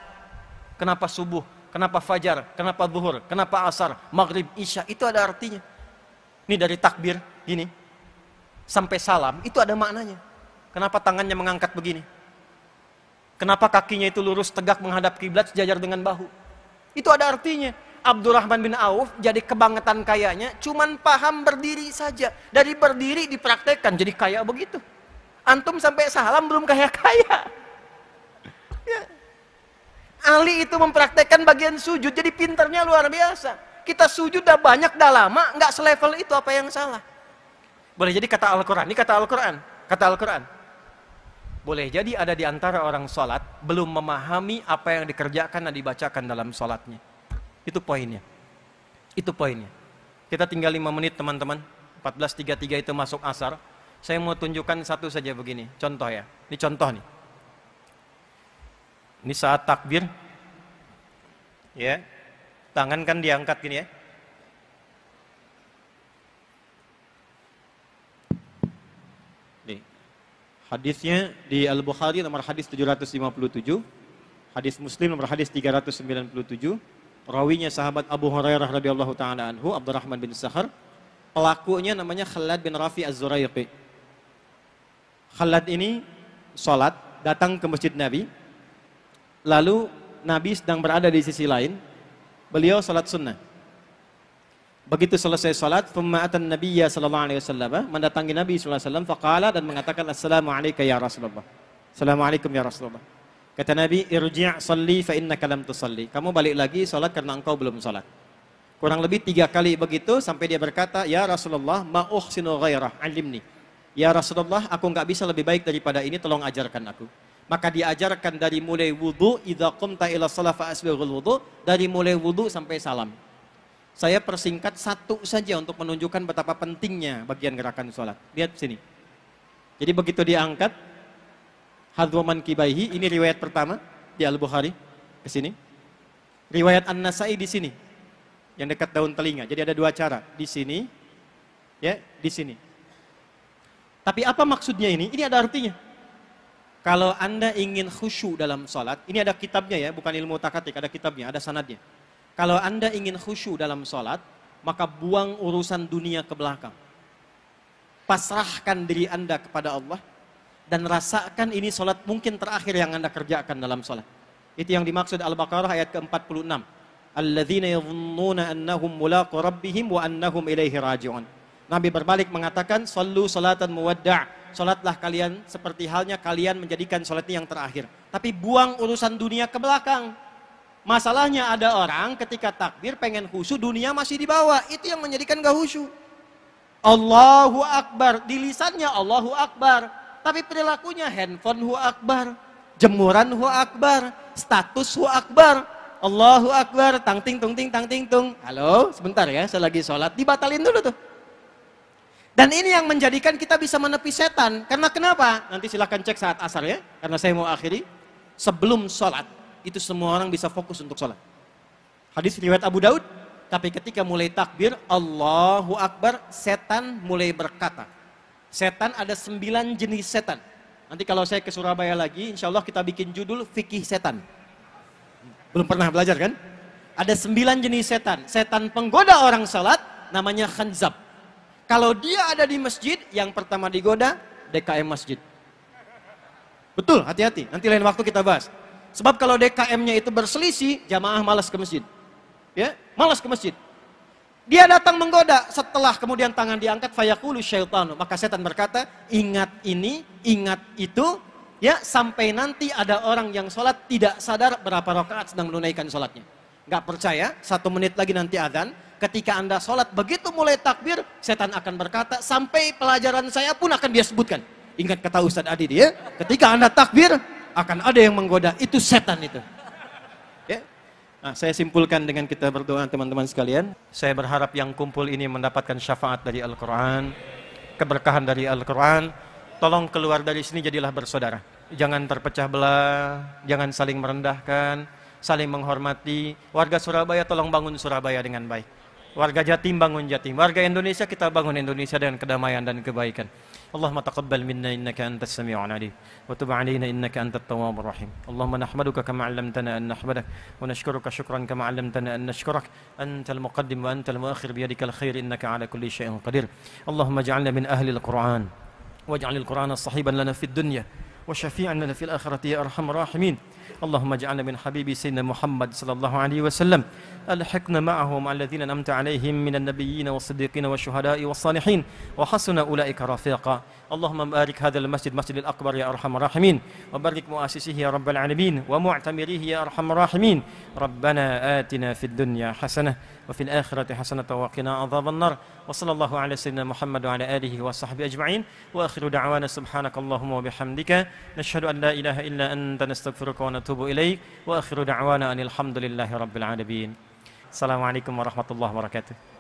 kenapa subuh, kenapa fajar, kenapa zuhur, kenapa asar, maghrib, isya, itu ada artinya. Ini dari takbir, gini, sampai salam, itu ada maknanya. Kenapa tangannya mengangkat begini? Kenapa kakinya itu lurus tegak menghadap kiblat sejajar dengan bahu? Itu ada artinya. Abdurrahman bin Auf jadi kebangetan kayanya, cuman paham berdiri saja. Dari berdiri dipraktekkan, jadi kaya begitu. Antum sampai salam belum kaya-kaya. Ya. Ali itu mempraktekkan bagian sujud, jadi pintarnya luar biasa. Kita sujud udah banyak, udah lama, nggak selevel itu, apa yang salah? Boleh jadi kata Al-Quran, ini kata Al-Quran. Boleh jadi ada di antara orang sholat, belum memahami apa yang dikerjakan dan dibacakan dalam sholatnya. Itu poinnya. Kita tinggal 5 menit teman-teman, 14.33 itu masuk asar. Saya mau tunjukkan satu saja begini, contoh ya. Ini contoh nih. Ini saat takbir, ya, tangan kan diangkat gini ya. Nih, hadisnya di Al-Bukhari nomor hadis 757, hadis Muslim nomor hadis 397, rawinya sahabat Abu Hurairah radhiyallahu taala anhu, Abdurrahman bin Sakhar, pelakunya namanya Khalad bin Rafi Az-Zuraiqi. Khalad ini sholat, datang ke masjid Nabi. Lalu Nabi sedang berada di sisi lain, beliau sholat sunnah. Begitu selesai salat, thumma atan nabiyya sallallahu alaihi wasallam, mendatangi Nabi sallallahu alaihi wasallam, faqala, dan mengatakan, assalamu alayka ya Rasulullah. Assalamualaikum ya Rasulullah. Kata Nabi, irji' salli fa innaka lam tusalli. Kamu balik lagi salat karena engkau belum salat. Kurang lebih 3 kali begitu sampai dia berkata, ya Rasulullah, ma uhsinu ghairah, alimni. Ya Rasulullah, aku enggak bisa lebih baik daripada ini, tolong ajarkan aku. Maka diajarkan dari mulai wudu, idza qumta ila shalah fa asbighul wudu, dari mulai wudu sampai salam. Saya persingkat satu saja untuk menunjukkan betapa pentingnya bagian gerakan sholat. Lihat sini. Jadi begitu diangkat, hadwaman kibaihi, ini riwayat pertama di Al-Bukhari, ke sini. Riwayat An-Nasai di sini, yang dekat daun telinga. Jadi ada 2 cara, di sini, ya, di sini. Tapi apa maksudnya ini? Ini ada artinya. Kalau Anda ingin khusyuk dalam sholat, ini ada kitabnya ya, bukan ilmu takatik, ada kitabnya, ada sanadnya. Kalau Anda ingin khusyuk dalam sholat, maka buang urusan dunia ke belakang. Pasrahkan diri Anda kepada Allah, dan rasakan ini sholat mungkin terakhir yang Anda kerjakan dalam sholat. Itu yang dimaksud Al-Baqarah ayat ke-46. Alladzina yadhunnuna annahum mulaqu rabbihim wa annahum ilaihi raji'un. Nabi berbalik mengatakan, sallu salatan muwadda'. Sholatlah kalian seperti halnya kalian menjadikan sholat ini yang terakhir. Tapi buang urusan dunia ke belakang. Masalahnya ada orang ketika takbir pengen khusyuk, dunia masih di bawah. Itu yang menjadikan gak khusyuk. Allahu Akbar, di lisannya Allahu Akbar, tapi perilakunya handphone Hu Akbar, jemuran Hu Akbar, status Hu Akbar. Allahu Akbar, tang ting tung ting tang ting tung. Halo, sebentar ya, saya lagi sholat, dibatalin dulu tuh. Dan ini yang menjadikan kita bisa menepi setan. Karena kenapa? Nanti silahkan cek saat asar ya, karena saya mau akhiri. Sebelum sholat, itu semua orang bisa fokus untuk sholat. Hadis riwayat Abu Daud, tapi ketika mulai takbir, Allahu Akbar, setan mulai berkata. Setan ada 9 jenis setan. Nanti kalau saya ke Surabaya lagi, insya Allah kita bikin judul Fikih Setan. Belum pernah belajar kan? Ada 9 jenis setan. Setan penggoda orang sholat, namanya khanzab. Kalau dia ada di masjid, yang pertama digoda, DKM masjid. Betul, hati-hati. Nanti lain waktu kita bahas. Sebab kalau DKM-nya itu berselisih, jamaah malas ke masjid. Ya, malas ke masjid. Dia datang menggoda, setelah kemudian tangan diangkat, fayaqulu syaitanu. Maka setan berkata, ingat ini, ingat itu, ya, sampai nanti ada orang yang sholat tidak sadar berapa rakaat sedang menunaikan sholatnya. Nggak percaya, 1 menit lagi nanti azan. Ketika Anda sholat, begitu mulai takbir, setan akan berkata, sampai pelajaran saya pun akan dia sebutkan. Ingat kata Ustadz Adi dia, ketika Anda takbir, akan ada yang menggoda, itu setan itu. Ya. Nah, saya simpulkan dengan kita berdoa teman-teman sekalian. Saya berharap yang kumpul ini mendapatkan syafaat dari Al-Quran, keberkahan dari Al-Quran. Tolong keluar dari sini jadilah bersaudara. Jangan terpecah belah, jangan saling merendahkan, saling menghormati. Warga Surabaya tolong bangun Surabaya dengan baik. Warga Jatim bangun Jatim. Warga Indonesia kita bangun Indonesia dengan kedamaian dan kebaikan. Allahumma taqabbal minna innaka antas sami'un alim wa tub 'alaina innaka antat tawwabur rahim. Allahumma nahmaduka kama 'allamtana an nahmadak wa nashkuruka syukran kama 'allamtana an nashkurak. Antal muqaddim wa antal muakhir bi yadikal khair innaka 'ala kulli syai'in qadir. Allahumma ij'alna min ahli al-Qur'an waj'al al-Qur'ana sahiban lana fid dunya wa syafi'an lana fil akhirati ya arhamar rahimin. اللهم اجعلنا من حبيب سيدنا محمد صلى الله عليه وسلم ألحقنا معهم الذين أنعمت عليهم من النبيين والصديقين والشهداء والصالحين وحسن أولئك رفيقا اللهم بارك هذا المسجد مسجد الأكبر يا أرحم الراحمين وبارك مؤسسه يا رب العالمين ومعتمريه يا أرحم الراحمين ربنا آتنا في الدنيا حسنة وفي الآخرة حسنة وقنا عذاب النار وصلى الله على سيدنا محمد وعلى آله وصحبه أجمعين وآخر دعوانا سبحانك اللهم وبحمدك نشهد أن لا إله إلا أنت نستغفرك ونتوب إليك وآخر دعوانا أن الحمد لله رب العالمين. Assalamualaikum warahmatullahi wabarakatuh.